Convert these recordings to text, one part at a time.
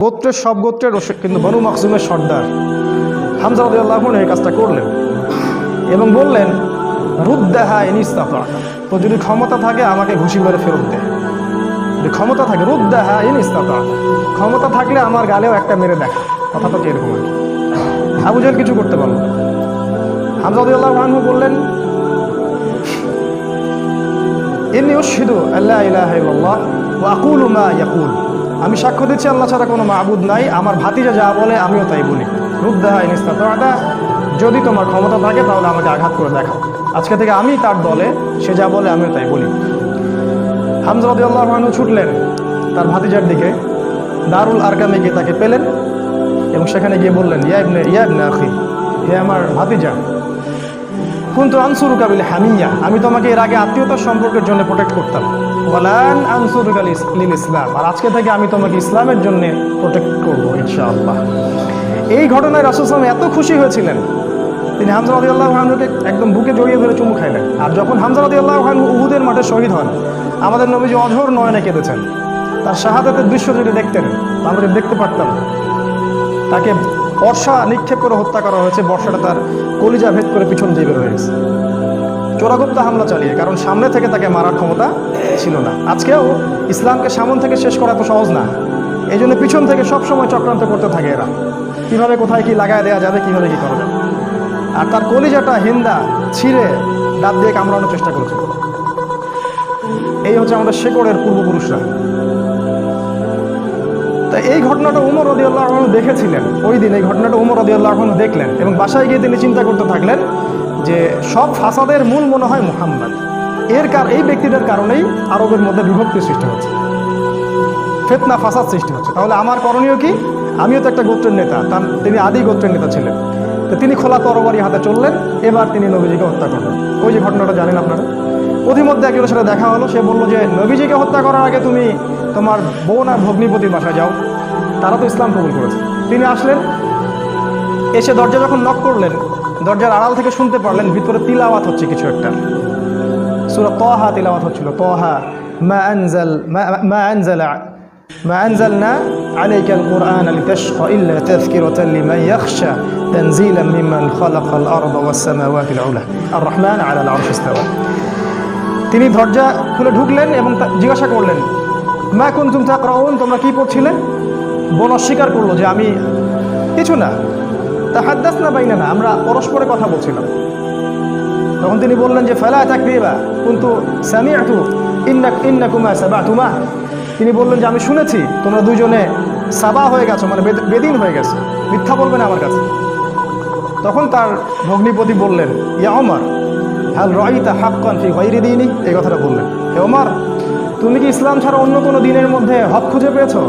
গোত্রের সব গোত্রের কিন্তু বনু মাখজুমের সর্দার হামজা রাদিয়াল্লাহু আনহু এই কাজটা করলেন এবং বললেন, রুদ্দাহা ইন ইসতাতা, তো যদি ক্ষমতা থাকে আমাকে ঘুষি মেরে ফেরত দে। যদি ক্ষমতা থাকে, রুদ্দাহা ইন ইসতাতা, ক্ষমতা থাকলে আমার গালেও একটা মেরে দেখা। কথাটা কি এরকম আর কি। আবু জাহেল কিছু করতে পারল না। হামজা রাদিয়াল্লাহু আনহু বললেন, ইন্নী উশহিদু আল্লা ইলাহা ইল্লাল্লাহ ওয়া আকুলু মা ইয়াকুল, আমি সাক্ষ্য দিচ্ছি আল্লাহ ছাড়া কোনো মাবুদ নাই, আমার ভাতিজা যা বলে আমিও তাই বলি। রুদ্দাহা ইন ইসতাতা, যদি তোমার ক্ষমতা থাকে তাহলে আমাকে আঘাত করে দেখাও। আজকে থেকে আমি তার দলে, সে যা বলে আমিও তাই বলি। হামজা রাদিয়াল্লাহু আনহু ছুটলেন তার ভাতিজার দিকে, দারুল আরকামে গিয়ে তাকে পেলেন এবং সেখানে গিয়ে বললেন, ইয়া ইবনে আখি, হে আমার ভাতিজা, কুনতু আনসুরুকা বিল হামিয়া, আমি তোমাকে এর আগে আত্মীয়তার সম্পর্কের জন্য প্রোটেক্ট করতাম, ওয়ালান আনসুরুকা লিল ইসলাম, আর আজকে থেকে আমি তোমাকে ইসলামের জন্য প্রোটেক্ট করবো ইনশাআল্লাহ। এই ঘটনায় রাসূল সাল্লাল্লাহু আলাইহি ওয়াসাল্লাম এত খুশি হয়েছিলেন, তিনি হামজা রাদিয়াল্লাহু আনহুকে একদম বুকে জড়িয়ে ধরে চুমু খাইলেন। আর যখন হামজা রাদিয়াল্লাহু আনহু উহুদের মাঠে শহীদ হন, আমাদের নবীজি অঝোর নয়নে কেঁদেছেন। তার শাহাদাতের দৃশ্য যদি দেখতেন, আমরা যদি দেখতে পারতাম, তাকে বর্ষা নিক্ষেপ করে হত্যা করা হয়েছে, বর্ষাটা তার কলিজা ভেদ করে পিছন দিয়ে বের হয়ে গেছে, চোরাগুপ্তা হামলা চালিয়ে, কারণ সামনে থেকে তাকে মারার ক্ষমতা ছিল না। আজকেও ইসলামকে সামন থেকে শেষ করা এত সহজ না, এই জন্য পিছন থেকে সবসময় চক্রান্ত করতে থাকে এরা, কীভাবে কোথায় কি লাগায় দেওয়া যাবে, কীভাবে কী করা যাবে। আর তার কলিজাটা হিন্দা ছিঁড়ে দাঁত দিয়ে কামড়ানোর চেষ্টা করেছিল। এই হচ্ছে আমাদের শেকড়ের পূর্বপুরুষরা। তাই এই ঘটনাটা উমর রাদিয়াল্লাহু আনহু দেখেছিলেন ওই দিন, এই ঘটনাটা উমর রাদিয়াল্লাহু আনহু দেখলেন এবং বাসায় গিয়ে তিনি চিন্তা করতে থাকলেন যে সব ফাসাদের মূল মনে হয় মুহাম্মদ, এই ব্যক্তিদের কারণেই আরবের মধ্যে বিভক্তি সৃষ্টি হচ্ছে, ফিতনা ফাসাদ সৃষ্টি হচ্ছে। তাহলে আমার করণীয় কি? আমিও তো একটা গোত্রের নেতা, তিনি আদি গোত্রের নেতা ছিলেন, তো তিনি খোলা তরবারি হাতে চললেন, এবার তিনি নবীজিকে হত্যা করলেন। ওই যে ঘটনাটা জানেন আপনারা। অধিমধ্যে একজনের সাথে দেখা হলো, সে বললো যে নবীজিকে হত্যা করার আগে তুমি তোমার বোন আর ভগ্নিপতির বাসায় যাও, তারা তো ইসলাম কবুল করেছে। তিনি আসলেন, এসে দরজা যখন নক করলেন, দরজার আড়াল থেকে শুনতে পারলেন ভিতরে তিলাওয়াত হচ্ছে কিছু একটা, সূরা তাহা তিলাওয়াত হচ্ছিল। তাহা মা আনজালনা আলাইকাল কুরআনা লিতাশকা ইল্লা তাযকিরাতান লিমান ইয়াখশা তানজিলাম মিম্মান খালাকাল আরদা ওয়াস সামাওয়াতিল উলা আর রহমান আলাল আরশি ইসতাওয়া। তিনি দরজা খুলে ঢুকলেন এবং জিজ্ঞাসা করলেন, মা কুনতুম তাকরাউন, তোমরা কি পড়ছিলে? বোন অস্বীকার করলো যে আমি কিছু না, তাহাদ্দাসনা বাইনানা, আমরা পরস্পরে কথা বলছিলাম। তখন তিনি বললেন যে ফালা তাকরিবা কুনতু সামিআতু ইন্নাকুমা সাবাতুমা, তিনি বললেন যে আমি শুনেছি তোমরা দুইজনে সাবা হয়ে গেছো, মানে বেদিন হয়ে গেছো, মিথ্যা বলবে না আমার কাছে। তখন তার ভগ্নিপতি বললেন, ইয়া ওমর হাল রাইতা হাক্কান ফি গায়রি দীনি, এই কথাটা বললেন, হে ওমর, তুমি কি ইসলাম ছাড়া অন্য কোনো দিনের মধ্যে হক খুঁজে পেয়েছো?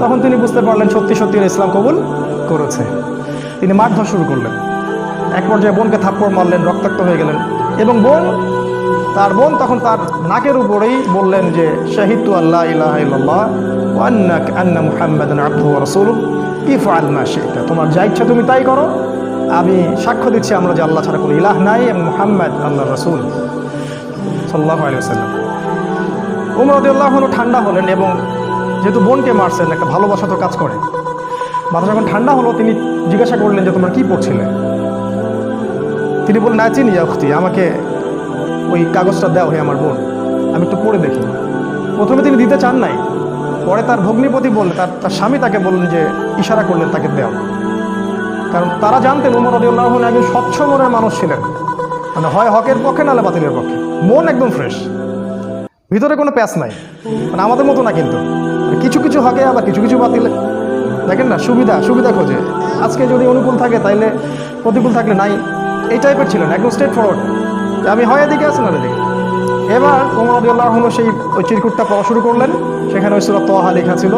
তখন তিনি বুঝতে পারলেন সত্যি সত্যি ইসলাম কবুল করেছে। তিনি মারধর শুরু করলেন, এক পর্যায়ে বোনকে থাপ্পড় মারলেন, রক্তাক্ত হয়ে গেলেন। এবং তার বোন তখন তার নাকের উপরেই বললেন যে শাহিদতু আল্লা ইলাহা ইল্লাল্লাহ ওয়া আন্না মুহাম্মাদান আবদুহু ওয়া রাসূলুহু ইফআল মা শি'তা, তোমার যা ইচ্ছা তুমি তাই করো, আমি সাক্ষ্য দিচ্ছি আমরা যে আল্লাহ ছাড়া কোনো ইলাহ নাই এবং মুহাম্মদ আল্লাহর রাসূল সাল্লাল্লাহু আলাইহি ওয়াসাল্লাম। উমর রাদিয়াল্লাহু আনহু ঠান্ডা হলেন এবং যেহেতু বোনকে মারছেন, একটা ভালোবাসা তো কাজ করে, মাথা যখন ঠান্ডা হলো তিনি জিজ্ঞাসা করলেন যে তোমরা কি পড়ছিলে? তিনি বললেন, আচিন ইয়া উখতি, আমাকে ওই কাগজটা দাও হে আমার বোন, আমি একটু পড়ে দেখি। প্রথমে তিনি দিতে চান নাই, পরে তার ভগ্নিপতি বললেন, তার স্বামী তাকে বললেন যে ইশারা করলেন তাকে দেও, কারণ তারা জানতেন উমর রাদিয়াল্লাহু আনহু একজন স্বচ্ছ মনের মানুষ ছিলেন, মানে হয় হকের পক্ষে নাহলে বাতিলের পক্ষে, মন একদম ফ্রেশ, ভিতরে কোনো প্যাচ নাই, মানে আমাদের মতো না কিন্তু, কিছু কিছু হকে আবার কিছু কিছু বাতিলে, দেখেন না, সুবিধা খোঁজে, আজকে যদি অনুকূল থাকে তাইলে প্রতিকূল থাকলে নাই, এই টাইপের ছিলেন, একদম স্ট্রেট ফরওয়ার্ড, আমি হয় এদিকে আছি না এদিকে। এবার ওমর রাদিয়াল্লাহু আনহু ওই চিরকুটটা পড়া শুরু করলেন, সেখানে ওই সূরা তাহা লেখা ছিল।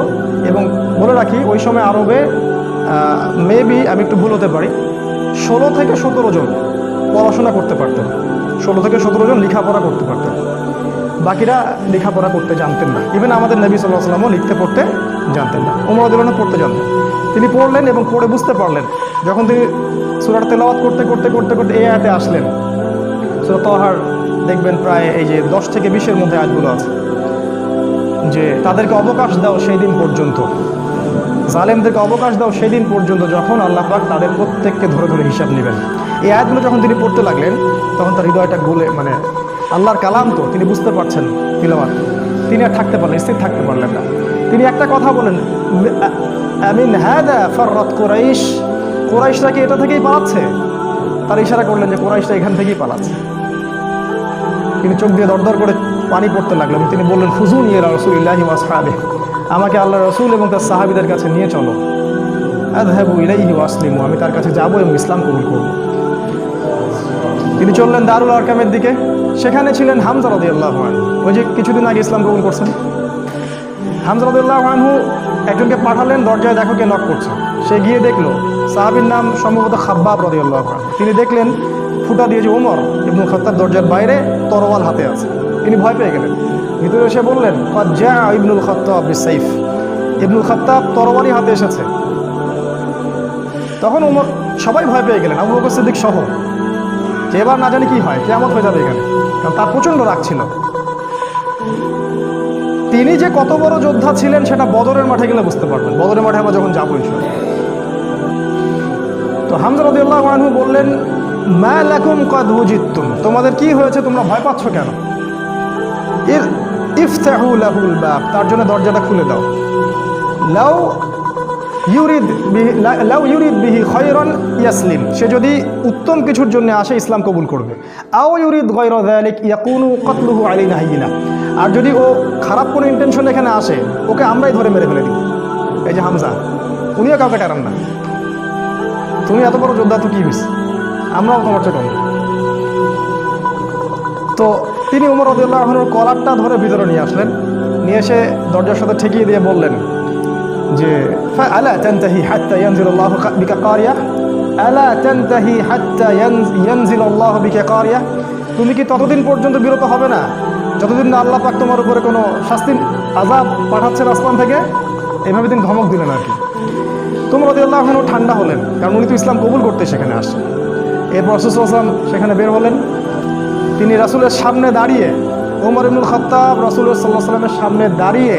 এবং বলে রাখি, ওই সময় আরবে মেবি, আমি একটু ভুল হতে পারি, 16 থেকে 17 জন পড়াশোনা করতে পারতেন, 16 থেকে 17 জন লেখাপড়া করতে পারতেন, বাকিরা লেখাপড়া করতে জানতেন না। ইভেন আমাদের নবী সাল্লাল্লাহু আলাইহি ওয়াসাল্লামও লিখতে পড়তে জানতেন না, ওমর রাদিয়াল্লাহু আনহু পড়তে জানতেন। তিনি পড়লেন এবং পড়ে বুঝতে পারলেন, যখন তিনি সূরার তেলাওয়াত করতে করতে করতে করতে এই আয়াতে আসলেন, সূরা তাহার দেখবেন প্রায় এই যে 10 থেকে 20-এর মধ্যে আয়াতগুলো আছে, যে তাদেরকে অবকাশ দাও সেই দিন পর্যন্ত, জালেমদেরকে অবকাশ দাও সেদিন পর্যন্ত যখন আল্লাহ পাক তাদের প্রত্যেককে ধরে ধরে হিসাব নেবেন। এই আয়াতগুলো যখন তিনি পড়তে লাগলেন তখন তার হৃদয়টা গলে, মানে আল্লাহর কালাম তো তিনি বুঝতে পারছেন তিলাওয়াত, তিনি আর থাকতে পারলেন, স্থির থাকতে পারলেন না। তিনি একটা কথা বলেন, আমিন হাদা ফাররাত কুরাইশ, কুরাইশরা কি এটা থেকেই পালাচ্ছে? তার ইশারা করলেন যে কুরাইশরা এখান থেকেই পালাচ্ছে। তিনি চোখ দিয়ে দরদর করে পানি পড়তে লাগলো এবং তিনি বললেন, ফুজুনি ইলা রাসূলিল্লাহি ওয়া আসহাবিহি, আমাকে আল্লাহ রসুল এবং তার সাহাবীদের কাছে নিয়ে চলো। আযহাবু ইলাইহি ওয়া আসলিমু, আমি তার কাছে যাবো এবং ইসলাম কবুল করব। তিনি চললেন দারুল আরকামের দিকে। সেখানে ছিলেন হামজা রাদিয়াল্লাহু আনহু, ওই যে কিছুদিন আগে ইসলাম কবুল করছেন। হামজা রাদিয়াল্লাহু আনহু একজনকে পাঠালেন, দরজায় দেখো কে নক করছে। সে গিয়ে দেখলো সাহাবীর নাম সম্ভবত খাব্বাব রাদিয়াল্লাহু আনহু। তিনি দেখলেন ফুটা দিয়ে যে ওমর ইবনুল খাত্তাব দরজার বাইরে তরোয়াল হাতে আছে। তিনি ভয় পেয়ে গেলেন, ভিতরে এসে বললেন, ক্বাদ জাআ ইবনুল খাত্তাব বিসাইফ, ইবনুল খাত্তাব তরবারি হাতে এসেছে। তখন ওমর, সবাই ভয় পেয়ে গেলেন, আবু বকর সিদ্দিক সহ, যে এবার না জানি কি হয়, কিয়ামত হয়ে যাবে এখানে, কারণ তার প্রচণ্ড রাগ ছিল। তিনি যে কত বড় যোদ্ধা ছিলেন সেটা বদরের মাঠে গেলে বুঝতে পারবেন। বদরের মাঠে আমরা যখন যাবো ইনশাআল্লাহ। তো হামজা রাদিয়াল্লাহু আনহু বললেন, মা লাকুম ক্বাদ ওয়াজিদতুম, তোমাদের কি হয়েছে, তোমরা ভয় পাচ্ছ কেন? ইফতাহু লাহুল বাব, তার জন্য দরজাটা খুলে দাও। লাউ ইউরিদ বিহি খায়রান ইয়াসলিম, সে যদি উত্তম কিছুর জন্য আসে ইসলাম কবুল করবে। আও ইউরিদ গায়রা যালিক ইয়াকুনু কতলুহু আলাইনা হাইয়িনা, আর যদি ও খারাপ কোনো ইন্টেনশন এখানে আসে, ওকে আমরাই ধরে মেরে ফেলে দিই। এই যে হামজা, উনিও কাউকে টানান না। তুমি এত বড় যোদ্ধা, তো কি হয়েছে, আমরাও তোমার চেয়ে কম। তো তিনি ওমর রাদিয়াল্লাহু আনহুর কলারটা ধরে ভিতরে নিয়ে আসলেন, নিয়ে এসে দরজার সাথে ঠেকিয়ে দিয়ে বললেন যে, আলা তানতাহি হাত্তা ইয়ানজিলাল্লাহু বিকা কারিয়া, আলা তানতাহি হাত্তা ইয়ানজিলাল্লাহু বিকা কারিয়া, তুমি কি ততদিন পর্যন্ত বিরত হবে না যতদিন না আল্লাহ পাক তোমার উপরে কোনো শাস্তি আযাব পাঠাচ্ছেন আসমান থেকে? এভাবে তিনি ধমক দিলেন আর কি। ওমর রাদিয়াল্লাহু আনহু ঠান্ডা হলেন, কারণ উনি তো ইসলাম কবুল করতে সেখানে আসছেন। এরপর রাসূল সাল্লাল্লাহু আলাইহি ওয়াসাল্লাম সেখানে বের হলেন। তিনি রাসূলের সামনে দাঁড়িয়ে, ওমর ইবনুল খাত্তাব রাসূল সাল্লাল্লাহু আলাইহি ওয়াসাল্লামের সামনে দাঁড়িয়ে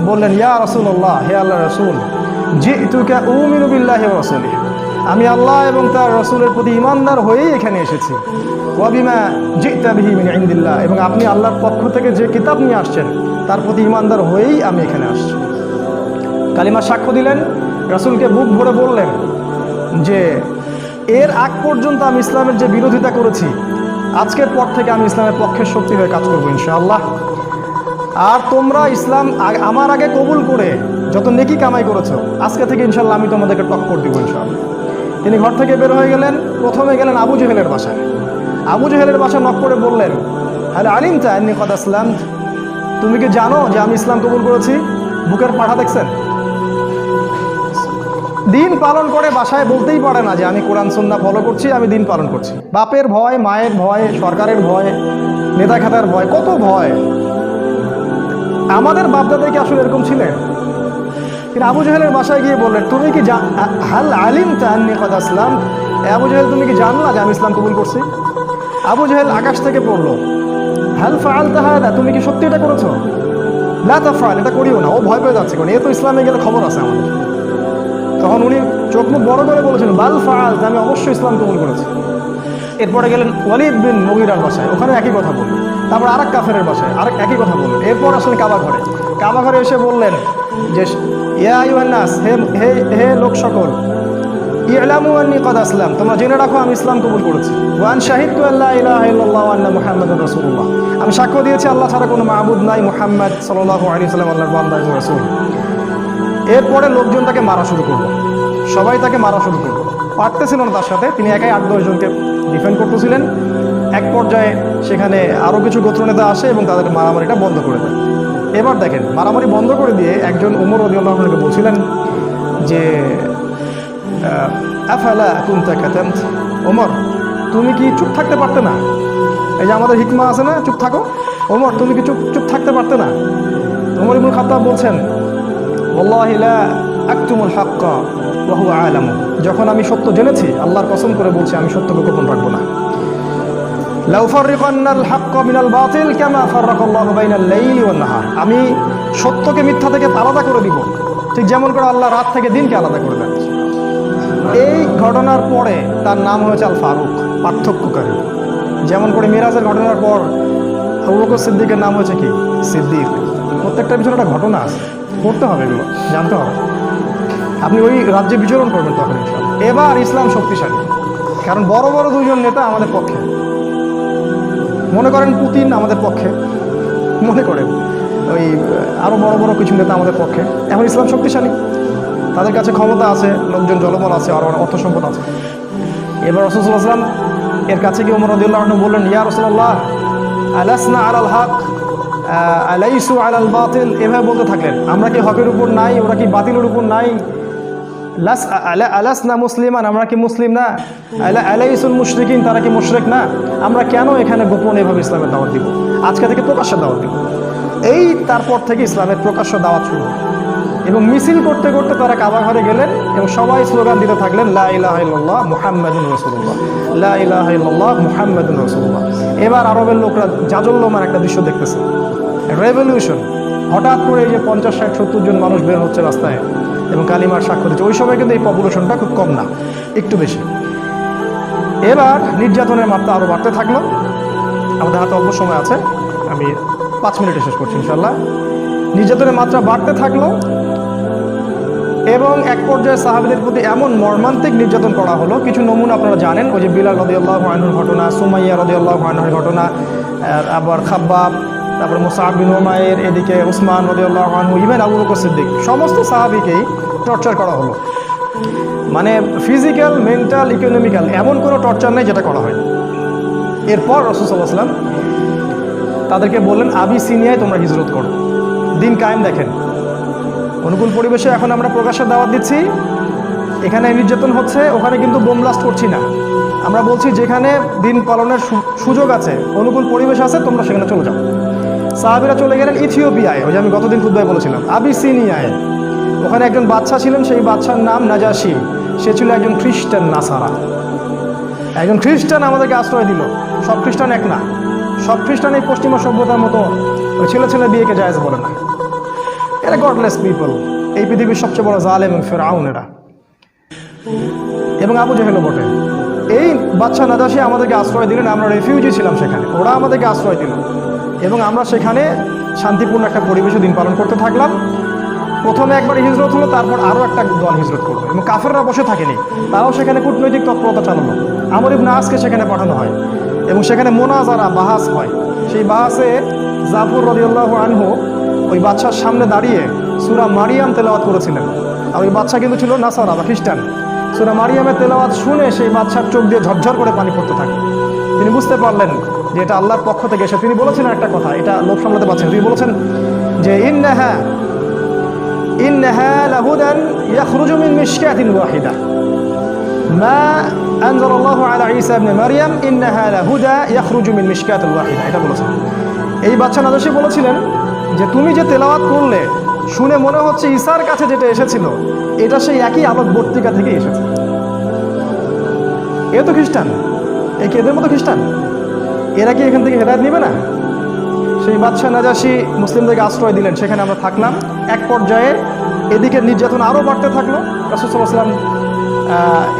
বললেন, ইয়া রাসূলুল্লাহ, হে আল্লাহর রাসূল, জিতুকা উমিনু বিল্লাহি ওয়া রাসূলিহি, আমি আল্লাহ এবং তার রাসূলের প্রতি ঈমানদার হয়েই এখানে এসেছি। ওয়া বিমা জিতা বিহি মিন ইনদিল্লাহ, এবং আপনি আল্লাহর পক্ষ থেকে যে কিতাব নিয়ে আসছেন তার প্রতি ঈমানদার হয়েই আমি এখানে আসছি। কালিমার সাক্ষ্য দিলেন, রাসূলকে বুক ভরে বললেন যে এর আগ পর্যন্ত আমি ইসলামের যে বিরোধিতা করেছি, আজকের পর থেকে আমি ইসলামের পক্ষের শক্তি হয়ে কাজ করবো ইনশাআল্লাহ। আর তোমরা ইসলাম আমার আগে কবুল করে যত নেকি কামাই করেছো, আজকে থেকে ইনশাআল্লাহ আমি তোমাদেরকে টক্কর দিব ইনশাআল্লাহ। তিনি ঘর থেকে বের হয়ে গেলেন। প্রথমে গেলেন আবু জেহেলের বাসায়। আবু জেহেলের বাসায় নক করে বললেন, হাল আলিমতা আন্নী কদ আসলামত, তুমি কি জানো যে আমি ইসলাম কবুল করেছি? বুকের পাঠা দেখছেন? দিন পালন করে বাসায় বলতেই পারে না যে আমি কোরআন সুন্নাহ ফলো করছি, আমি দিন পালন করছি। বাপের ভয়, মায়ের ভয়, সরকারের ভয়, নেতা খাতার ভয়, কত ভয়। আমাদের বাপদাদা কি আসলে এরকম ছিলেন? কিন্তু আবু জেহেলের বাসায় গিয়ে বললেন, তুমি কি হাল আলিমতা আন্নী কদ আসলাম, আবু জেহেল তুমি কি জানো না যে আমি ইসলাম কবুল করছি? আবু জেহেল আকাশ থেকে পড়লো, হাল ফাআলতা হাদা, তুমি কি সত্যি এটা করেছো? লা তাফআল, এটা করিও না। ও ভয় পেয়ে যাচ্ছে, কারণ এ তো ইসলামে গেলে খবর আছে আমাদের। তখন উনি চোখ মুখ বড় করে বলেছেন, বাল ফাআল, আমি অবশ্যই ইসলাম কবুল করেছি। এরপরে গেলেন ওয়ালিদ বিন মুগীরার বাসায়, ওখানে একই কথা বললেন। তারপর আরেক কাফেরের বাসায় আরেক একই কথা বললেন। এরপর আসলে কাবা ঘরে, কাবা ঘরে এসে বললেন যে, ইয়া আইয়ুহান নাস, হে লোক সকল, ইলামু আন্নী কদ আসলাম, তোমরা জেনে রাখো আমি ইসলাম কবুল করেছি। ওয়া আন শাহিদতু আল্লা ইলাহা ইল্লাল্লাহ ওয়া আন্না মুহাম্মাদুর রাসূলুল্লাহ, আমি সাক্ষ্য দিয়েছি আল্লাহ ছাড়া কোনো মাবুদ নাই, মুহাম্মদ সাল্লাল্লাহু আলাইহি ওয়াসাল্লাম আল্লাহর বান্দা এবং রাসূল। এরপরে লোকজন তাকে মারা শুরু করলো, সবাই তাকে মারা শুরু করলো। পারতেছিল না তার সাথে, তিনি একাই 8-10 জনকে ডিফেন্ড করতেছিলেন। এক পর্যায়ে সেখানে আরও কিছু গোত্রনেতা আসে এবং তাদের মারামারিটা বন্ধ করে দেয়। এবার দেখেন, মারামারি বন্ধ করে দিয়ে একজন ওমর রাদিয়াল্লাহু আনহুকে বলছিলেন যে, আফালা কুনতা কাতামত, ওমর তুমি কি চুপ থাকতে পারতে না? এই যে আমাদের হিকমা আছে না, চুপ থাকো। ওমর তুমি কি চুপ থাকতে পারতে না? ওমর ইবনুল খাত্তাব বলছেন, ওয়াল্লাহি লা আকতুমুল হাক্কা ওয়া হুয়া আলামু, যখন আমি সত্য জেনেছি, আল্লাহর কসম করে বলছি আমি সত্যকে গোপন রাখবো না। লাউ ফাররিকান্নাল হাক্কা মিনাল বাতিল কামা ফাররাকাল্লাহু বাইনাল লাইলি ওয়ান নাহার, আমি সত্যকে মিথ্যা থেকে আলাদা করে দিব, ঠিক যেমন করে আল্লাহ রাত থেকে দিনকে আলাদা করে দেন। এই ঘটনার পরে তার নাম হয়েছে আল ফারুক, পার্থক্যকারী। যেমন করে মিরাজের ঘটনার পর আবু বকর সিদ্দিকের নাম হয়েছে কি? সিদ্দিক। প্রত্যেকটা পিছনে একটা ঘটনা আছে, পড়তে হবে, এগুলো জানতে হবে। আপনি ওই রাজ্যে বিচরণ করবেন তখন ইনশাআল্লাহ। এবার ইসলাম শক্তিশালী, কারণ বড় বড় দুইজন নেতা আমাদের পক্ষে। মনে করেন পুতিন আমাদের পক্ষে, মনে করেন ওই আরও বড় বড় কিছু নেতা আমাদের পক্ষে। এখন ইসলাম শক্তিশালী, তাদের কাছে ক্ষমতা আছে, লোকজন জলবল আছে, আর অর্থ সম্পদ আছে। এবার রাসূলুল্লাহ সাল্লাল্লাহু আলাইহি ওয়াসাল্লাম এর কাছে গিয়ে ওমর রাদিয়াল্লাহু আনহু বললেন, ইয়া রাসূলুল্লাহ আলাসনা আলাল হক আলাইসু আলাল বাতিল। এভাবে বলতে থাকলেন, আমরা কি হকের উপর নাই, ওরা কি বাতিলের উপর নাই? আলাসনা মুসলিমান, আমরা কি মুসলিম না? আলাইসুল মুশরিকিন, তারা কি মুশরিক না? আমরা কেন এখানে গোপনে এভাবে ইসলামের দাওয়াত দিব? আজকে থেকে প্রকাশ্য দাওয়াত দিব। এই তারপর থেকে ইসলামের প্রকাশ্য দাওয়াত শুরু। এবং মিছিল করতে করতে তারা কাবা ঘরে গেলেন এবং সবাই স্লোগান দিতে থাকলেন, লা ইলাহা ইল্লাল্লাহ মুহাম্মাদুর রাসূলুল্লাহ, লা ইলাহা ইল্লাল্লাহ মুহাম্মাদুর রাসূলুল্লাহ। এবার আরবের লোকরা জাজল্যমান একটা দৃশ্য দেখতেছে, রেভলিউশন। হঠাৎ করে এই যে 50, 60, 70 জন মানুষ বের হচ্ছে রাস্তায় এবং কালিমার সাক্ষ্য দিচ্ছে। ওই সময় কিন্তু এই পপুলেশনটা খুব কম না, একটু বেশি। এবার নির্যাতনের মাত্রা আরও বাড়তে থাকলো। আমাদের হাতে অল্প সময় আছে, আমি 5 মিনিটে শেষ করছি ইনশাআল্লাহ। নির্যাতনের মাত্রা বাড়তে থাকলো এবং এক পর্যায়ে সাহাবীদের প্রতি এমন মর্মান্তিক নির্যাতন করা হলো। কিছু নমুনা আপনারা জানেন, ওই যে বিলাল রাদিয়াল্লাহু আনহুর ঘটনা, সুমাইয়া রাদিয়াল্লাহু আনহার ঘটনা, আবার খাব্বাব, তারপরে মুসআব বিন উমাইর, এদিকে উসমান রাদিয়াল্লাহু আনহু, ইভেন আবু বকর সিদ্দিক, সমস্ত সাহাবীকেই টর্চার করা হলো। মানে ফিজিক্যাল, মেন্টাল, ইকোনমিক্যাল, এমন কোনো টর্চার নেই যেটা করা হয়। এরপর রাসূল সাল্লাল্লাহু আলাইহি ওয়াসাল্লাম তাদেরকে বললেন, আবিসিনিয়ায় তোমরা হিজরত করো, দিন কায়েম দেখেন। অনুকূল পরিবেশে এখন আমরা প্রকাশ্যে দাওয়াত দিচ্ছি, এখানে নির্যাতন হচ্ছে, ওখানে কিন্তু বোম ব্লাস্ট করছি না। আমরা বলছি যেখানে দিন পালনের সুযোগ আছে, অনুকূল পরিবেশ আছে, তোমরা সেখানে চলে যাও। সাহাবীরা চলে গেলেন ইথিওপিয়ায়, ওই যে আমি গতদিন খুতবায় বলেছিলাম, আবিসিনিয়ায়। ওখানে একজন বাদশা ছিলেন, সেই বাদশার নাম নাজাশি। সে ছিল একজন খ্রিস্টান নাসারা, একজন খ্রিস্টান আমাদেরকে আশ্রয় দিল। সব খ্রিস্টান এক না, সব খ্রিস্টান এই পশ্চিমা সভ্যতার মতো ওই ছেলে ছেলে বিয়েকে জায়েজ বলে না। এরা গডলেস পিপল, এই পৃথিবীর সবচেয়ে বড় জালেম এবং ফেরাউন এরা, এবং আবু জেহেলও বটে। এই বাদশা নাজাশি আমাদেরকে আশ্রয় দিলেন, আমরা রেফিউজি ছিলাম সেখানে, ওরা আমাদেরকে আশ্রয় দিল এবং আমরা সেখানে শান্তিপূর্ণ একটা পরিবেশে দিন পালন করতে থাকলাম। প্রথমে একবার হিজরত হলো, তারপর আরও একটা দল হিজরত করলো এবং কাফেররা বসে থাকেনি, তারাও সেখানে কূটনৈতিক তৎপরতা চালালো। আমর ইবনে আসকে সেখানে পাঠানো হয় এবং সেখানে মোনাজারা, বাহাস হয়। সেই বাহাসে জাফর রাদিয়াল্লাহু আনহু ওই বাদশার সামনে দাঁড়িয়ে সূরা মারিয়াম তেলাওয়াত করেছিলেন। আর ওই বাদশা কিন্তু ছিল নাসারা বা খ্রিস্টান। সূরা মারিয়ামের তেলাওয়াত শুনে সেই বাদশার চোখ দিয়ে ঝরঝর করে পানি পড়তে থাকে। তিনি বুঝতে পারলেন যে এটা আল্লাহর পক্ষ থেকে এসে। তিনি বলেছেন একটা কথা, এটা লোক সামলাতে পারছেন। তিনি বলেছেন যে ইন্নাহা লাহুদান ইয়াখরুজু মিন মিশকাতিন ওয়াহিদা মা আনজালাল্লাহু আলা ঈসা ইবনে মারইয়াম ইন্নাহা লাহুদা ইয়াখরুজু মিন মিশকাতিন ওয়াহিদা। এটা বলেছেন এই বাদশা নাজাশি। বলেছিলেন যে তুমি যে তেলাওয়াত করলে, শুনে মনে হচ্ছে ঈসার কাছে যেটা এসেছিল এটা সেই একই আলোক বর্তিকা থেকে এসেছে। এ তো খ্রিস্টান, এই কি এদের মতো খ্রিস্টান? এরা কি এখান থেকে হেদায়েত নেবে না? সেই বাদশা নাজাশি মুসলিমদেরকে আশ্রয় দিলেন, সেখানে আমরা থাকলাম। এক পর্যায়ে এদিকে নির্যাতন আরও বাড়তে থাকলো। রাসূল সাল্লাল্লাহু আলাইহি ওয়াসাল্লাম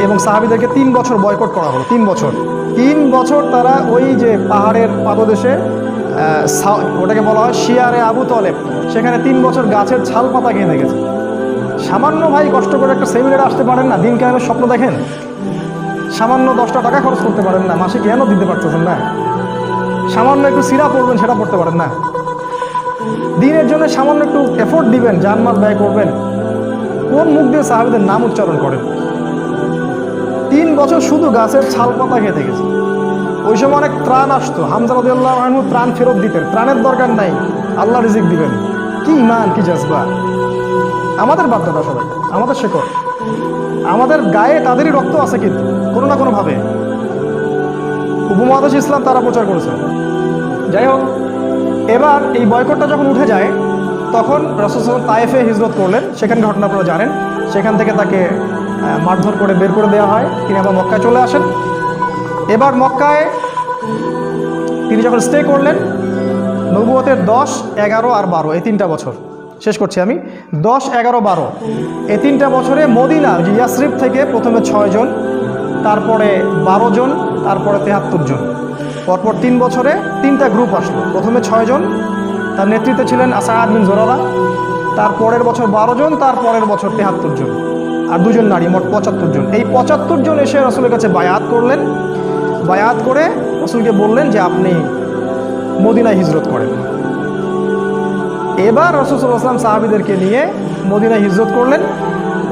এবং সাহাবীদেরকে 3 বছর বয়কট করা হলো। 3 বছর তারা ওই যে পাহাড়ের পাদদেশে, ওটাকে বলা হয় শিয়ারে আবু তলেব, সেখানে 3 বছর গাছের ছাল পাতা খেয়ে গেছে। সামান্য ভাই কষ্ট করে একটা সেমিনারে আসতে পারেন না, দিন কায়েমের স্বপ্ন দেখেন, সামান্য 10টা টাকা খরচ করতে পারেন না, মাসে কেন দিতে পারতেছেন না? সামান্য একটু সিরা পড়বেন, সেটা পড়তে পারেন না। দিনের জন্য সামান্য একটু এফোর্ট দিবেন, জানমাল ব্যয় করবেন, কোন মুখ দিয়ে সাহাবীদের নাম উচ্চারণ করেন? 3 বছর শুধু গাছের ছাল পাতা খেতে গেছে। ওই সময় অনেক ত্রাণ আসতো, হামজা রাদিয়াল্লাহু আনহু ত্রাণ ফেরত দিতেন। ত্রাণের দরকার নাই, আল্লাহ রিজিক দিবেন। কি ইমান, কি জজবা! আমাদের বাপদাদা সবাই, আমাদের শেকড়, আমাদের গায়ে তাদেরই রক্ত আছে, কিন্তু কোনো না কোনোভাবে উপমহাদেশ ইসলাম তারা প্রচার করেছে। যাই হোক, এবার এই বয়কটটা যখন উঠে যায়, তখন রাসূল সাল্লাল্লাহু আলাইহি ওয়াসাল্লাম তায়েফে হিজরত করলেন। সেখানে ঘটনা আপনারা জানেন। সেখান থেকে তাকে মারধর করে বের করে দেওয়া হয়। তিনি আবার মক্কায় চলে আসেন। এবার মক্কায় তিনি যখন স্টে করলেন, নবুয়তের 10, 11 আর 12 এই 3টা বছর, শেষ করছি আমি। 10, 11, 12 এই 3টা বছরে মদিনা ইয়াসরিব থেকে প্রথমে 6 জন, তারপরে 12 জন, তারপরে 73 জন, পরপর 3 বছরে 3টা গ্রুপ আসলো। প্রথমে 6 জন, তার নেতৃত্বে ছিলেন আসাদ বিন জুরারা, তারপরের বছর 12 জন, তারপরের বছর 73 জন, আর 2 জন নারী, মোট 75 জন। এই 75 জন এসে রাসূলের কাছে বায়াত করলেন। বায়াত করে রাসূলকে বললেন যে আপনি মদিনায় হিজরত করেন। এবার রাসূল সাল্লাল্লাহু আলাইহি ওয়াসাল্লাম সাহাবীদেরকে নিয়ে মদিনায় হিজরত করলেন।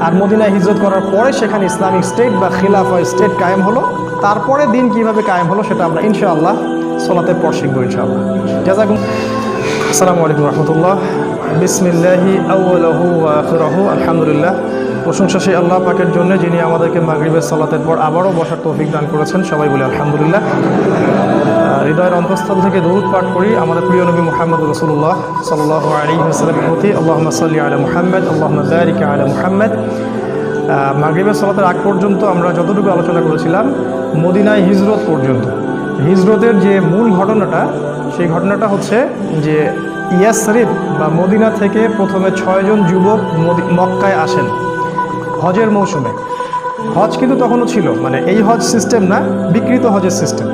আর মদিনায় হিজরত করার পরে সেখানে ইসলামিক স্টেট বা খিলাফা স্টেট কায়েম হলো। তারপরে দিন কিভাবে কায়েম হলো সেটা আমরা ইনশাআল্লাহ সালাতের পর শিখবো ইনশাআল্লাহ। জাযাকুম। আসসালামু আলাইকুম রাহমাতুল্লাহ। বিসমিল্লাহি আউয়ালুহু ওয়া আখিরুহু আলহামদুলিল্লাহ। প্রশংসা সেই আল্লাহ পাকের জন্য যিনি আমাদেরকে মাগরিবের সালাতের পর আবারও বসার তৌফিক দান করেছেন। সবাই বলি আলহামদুলিল্লাহ। হৃদয়ের অন্তঃস্থল থেকে দরুদ পাঠ করি আমাদের প্রিয় নবী মুহাম্মদ রাসূলুল্লাহ সাল্লাল্লাহু আলাইহি ওয়াসাল্লামের প্রতি। আল্লাহুম্মা সাল্লি আলা মুহাম্মদ, আল্লাহুম্মা বারিক আলা মুহাম্মদ। মাগরিবের সালাতের আগ পর্যন্ত আমরা যতটুকু আলোচনা করেছিলাম মদিনায় হিজরত পর্যন্ত। হিজরতের যে মূল ঘটনাটা, সেই ঘটনাটা হচ্ছে যে ইয়াসরিব বা মদিনা থেকে প্রথমে 6 জন যুবক মক্কায় আসেন হজের মৌসুমে। হজ কিন্তু তখনও ছিল, মানে এই হজ সিস্টেম না, বিকৃত হজের সিস্টেম।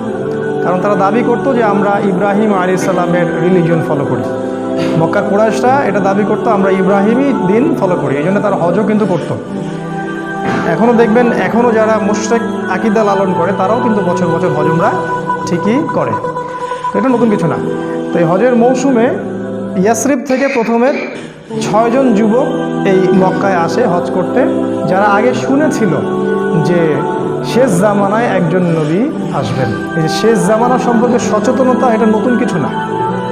কারণ তারা দাবি করতো যে আমরা ইব্রাহিম আলাইহিস সালামের রিলিজিয়ন ফলো করি। মক্কার কুরাইশরা এটা দাবি করতো আমরা ইব্রাহিমী দিন ফলো করি, এই জন্য তারা হজও কিন্তু করতো। এখনও দেখবেন, এখনও যারা মুশরিক আকীদা লালন করে তারাও কিন্তু বছর বছর হজ উমরা ঠিকই করে, এটা নতুন কিছু না। তো এই হজের মৌসুমে ইয়াসরিব থেকে প্রথমে 6 জন যুবক এই মক্কায় আসে হজ করতে, যারা আগে শুনেছিল যে শেষ জামানায় একজন নবী আসবেন। এই যে শেষ জামানা সম্পর্কে সচেতনতা, এটা নতুন কিছু না,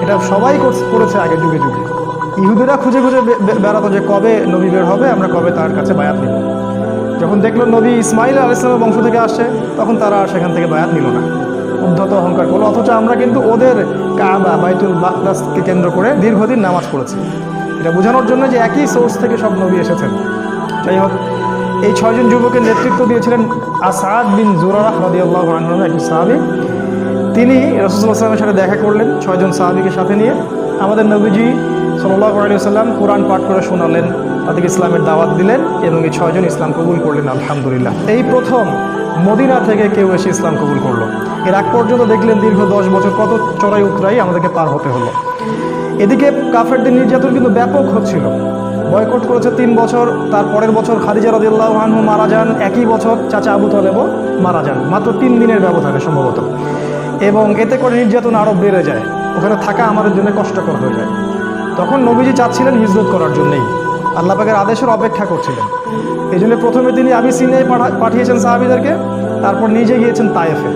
এটা সবাই করেছে আগে যুগে যুগে। ইহুদিরা খুঁজে খুঁজে বেড়াতো যে কবে নবী বের হবে, আমরা কবে তার কাছে বায়াত নিব। যখন দেখলো নবী ইসমাইল আলাইহিস সালামের বংশ থেকে আসছে, তখন তারা আর সেখান থেকে বায়াত নিল না, উদ্ধত অহংকার করলো। অথচ আমরা কিন্তু ওদের কাবা বাইতুল মাকদাসকে কেন্দ্র করে দীর্ঘদিন নামাজ পড়েছি, এটা বোঝানোর জন্য যে একই সোর্স থেকে সব নবী এসেছেন। যাই হোক, এই 6 জন যুবকের নেতৃত্ব দিয়েছিলেন আসাদ বিন জুরারা রাদিয়াল্লাহু আনহু, একজন সাহাবী। তিনি রাসূল সাল্লাল্লাহু আলাইহি ওয়াসাল্লামের সাথে দেখা করলেন 6 জন সাহাবীকে সাথে নিয়ে। আমাদের নবীজি সাল্লাল্লাহু আলাইহি ওয়াসাল্লাম কোরআন পাঠ করে শোনালেন, তাদেরকে ইসলামের দাওয়াত দিলেন এবং এই 6 জন ইসলাম কবুল করলেন আলহামদুলিল্লাহ। এই প্রথম মদিনা থেকে কেউ এসে ইসলাম কবুল করলো। এর আগ পর্যন্ত দেখলেন দীর্ঘ 10 বছর কত চড়াই উতরাই আমাদেরকে পার হতে হলো। এদিকে কাফেরদের নির্যাতন কিন্তু ব্যাপক হচ্ছিল। বয়কট করেছে 3 বছর, তার পরের বছর খাদিজা রাদিয়াল্লাহু আনহা মারা যান, একই বছর চাচা আবু তালেবও মারা যান, মাত্র 3 দিনের ব্যবধানে সম্ভবত। এবং এতে করে নির্যাতন আরও বেড়ে যায়, ওখানে থাকা আমাদের জন্য কষ্টকর হয়ে যায়। তখন নবীজি চাচ্ছিলেন হিজরত করার জন্যই, আল্লাহ পাকের আদেশের অপেক্ষা করছিলেন। এই জন্য প্রথমে তিনি আবিসিনিয়ায় পাঠিয়েছেন সাহাবীদেরকে, তারপর নিজে গিয়েছেন তায়েফে।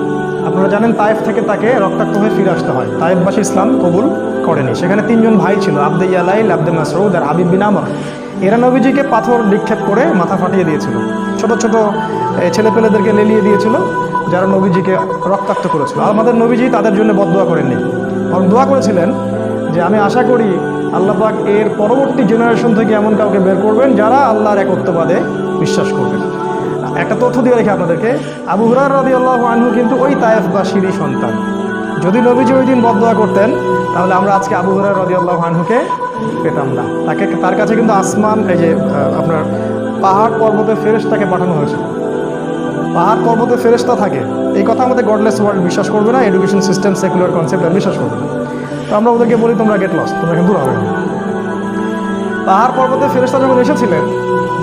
আপনারা জানেন তায়েফ থেকে তাকে রক্তাক্ত হয়ে ফিরে আসতে হয়। তায়েফবাসী ইসলাম কবুল করেনি। সেখানে 3 জন ভাই ছিল, আব্দে ইয়ালাইল, আব্দে মাসউদ আর হাবিব বিন আমর। এরা নবীজিকে পাথর নিক্ষেপ করে মাথা ফাটিয়ে দিয়েছিল, ছোট ছোট ছেলেপেলেদেরকে লেলিয়ে দিয়েছিল, যারা নবীজিকে রক্তাক্ত করেছিল। আমাদের নবীজি তাদের জন্য বদদোয়া করেননি, বরং দোয়া করেছিলেন যে আমি আশা করি আল্লাহ পাক এর পরবর্তী জেনারেশন থেকে এমন কাউকে বের করবেন যারা আল্লাহর একত্ববাদে বিশ্বাস করবেন। একটা তথ্য দিয়ে রেখে আপনাদেরকে, আবু হুরায়রা রাদিয়াল্লাহু আনহু কিন্তু ওই তায়েফবাসীরই সন্তান। যদি নবীজি ওই দিন বদদোয়া করতেন তাহলে আমরা আজকে আবু হুরায়রা রাদিয়াল্লাহু আনহুকে পেতাম না। তার কাছে কিন্তু আসমান, এই যে আপনার পাহাড় পর্বতের ফেরেশতাকে পাঠানো হয়েছে। পাহাড় পর্বতে ফেরেশতা থাকে, এই কথা আমাদের গডলেস ওয়ার্ল্ড বিশ্বাস করবে না, এডুকেশন সিস্টেম সেকুলার কনসেপ্ট আর বিশ্বাস করবে না। তো আমরা ওদেরকে বলি তোমরা গেট লস, তোমরা কিন্তু দূর হবে না। পাহাড় পর্বতে ফেরেশতা যখন এসেছিলেন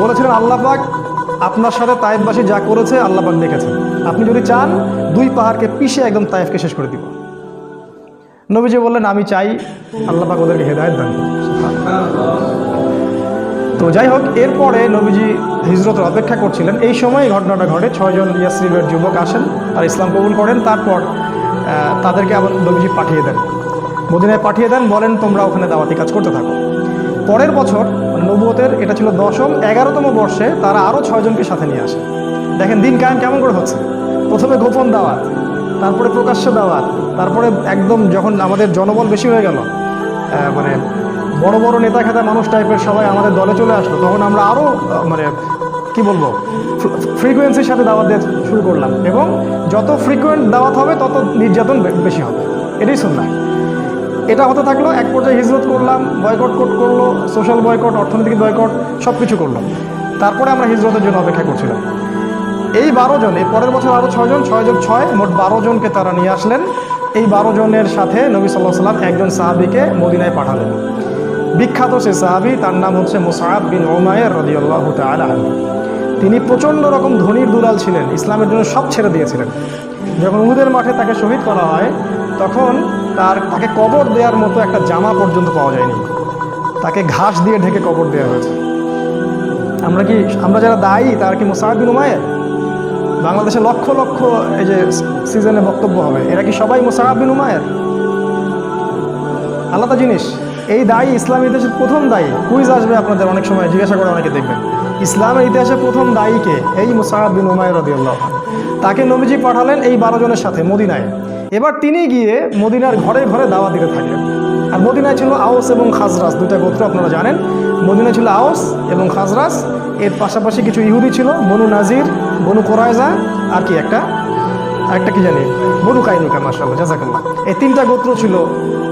বলেছিলেন আল্লাহ পাক আপনার সাথে তায়েফবাসী যা করেছে আল্লাহ পাক দেখেছেন, আপনি যদি চান 2 পাহাড়কে পিষে একদম তায়েফকে শেষ করে দিব। নবীজি বললেন আমি চাই, আল্লাহ পাক ওদেরকে হেদায়েত দান করুন। তো যাই হোক, এরপরে নবীজি হিজরতের অপেক্ষা করছিলেন, এই সময় ঘটনাটা ঘটে। 6 জন ইয়াসরিবের যুবক আসেন, তারা ইসলাম কবুল করেন। তারপর তাদেরকে আবার নবীজি পাঠিয়ে দেন, মদিনায় পাঠিয়ে দেন, বলেন তোমরা ওখানে দাওয়াতি কাজ করতে থাকো। পরের বছর নবুয়তের এটা ছিল 10ম 11তম বর্ষে তারা আরও 6 জনকে সাথে নিয়ে আসে। দেখেন দিন কায়েম কেমন করে হচ্ছে, প্রথমে গোপন দাওয়াত, তারপরে প্রকাশ্য দাওয়াত, তারপরে একদম যখন আমাদের জনবল বেশি হয়ে গেল, মানে বড় বড় নেতা খেতা মানুষ টাইপের সবাই আমাদের দলে চলে আসলো, তখন আমরা আরও মানে কি বলবো ফ্রিকোয়েন্সির সাথে দাওয়াত দিয়ে শুরু করলাম। এবং যত ফ্রিকোয়েন্ট দাওয়াত হবে তত নির্যাতন বেশি হবে, এটাই সুন্নাহ। এটা হতে থাকলো। এক পর্যায়ে হিজরত করলাম, বয়কট করলো, সোশ্যাল বয়কট, অর্থনৈতিক বয়কট, সব কিছু করলো। তারপরে আমরা হিজরতের জন্য অপেক্ষা করছিলাম। এই 12 জন, এর পরের বছর আরও 6 জন, 6 যোগ 6 মোট 12 জনকে তারা নিয়ে আসলেন। এই 12 জনের সাথে নবী সাল্লাল্লাহু আলাইহি ওয়াসাল্লাম একজন সাহাবীকে মদিনায় পাঠালেন। বিখ্যাত সে সাহাবী, তার নাম হচ্ছে মুসআব বিন উমাইর রাদিয়াল্লাহু তাআলা আনহু। তিনি প্রচণ্ড রকম ধনীর দুলাল ছিলেন, ইসলামের জন্য সব ছেড়ে দিয়েছিলেন। যখন উহুদের মাঠে তাকে শহীদ করা হয়, তখন তাকে কবর দেওয়ার মতো একটা জামা পর্যন্ত পাওয়া যায়নি, তাকে ঘাস দিয়ে ঢেকে কবর দেওয়া হয়েছে। আমরা যারা দায়ী, তার কি মুসআব বিন উমাইর? বাংলাদেশে লক্ষ লক্ষ এই যে সিজনে বক্তব্য হবে, এরা কি সবাই মুসআব বিন উমাইর? আলাদা জিনিস। এই দায়ী ইসলামের ইতিহাসের প্রথম দায়ী। কুইজ আসবে আপনাদের, অনেক সময় জিজ্ঞাসা করে অনেকে, দেখবেন ইসলামের ইতিহাসে প্রথম দায়ীকে, এই মুসআব বিন উমাইর রাদিয়াল্লাহু আনহু। তাকে নবীজি পাঠালেন এই 12 জনের সাথে মদিনায়। এবার তিনি গিয়ে মদিনার ঘরে ঘরে দাওয়া দিতে থাকলেন। আর মদিনায় ছিল আউস এবং খাজরাজ, দুইটা গোত্র আপনারা জানেন। মদিনায় ছিল আউস এবং খাজরাজ, এর পাশাপাশি কিছু ইহুদি ছিল, বনু নাজির, বনু কোরাইজা, আর কি একটা কি জানি, বনু কাইনুকা, মাশাআল্লাহ, জাযাকাল্লাহ। এই 3টা গোত্র ছিল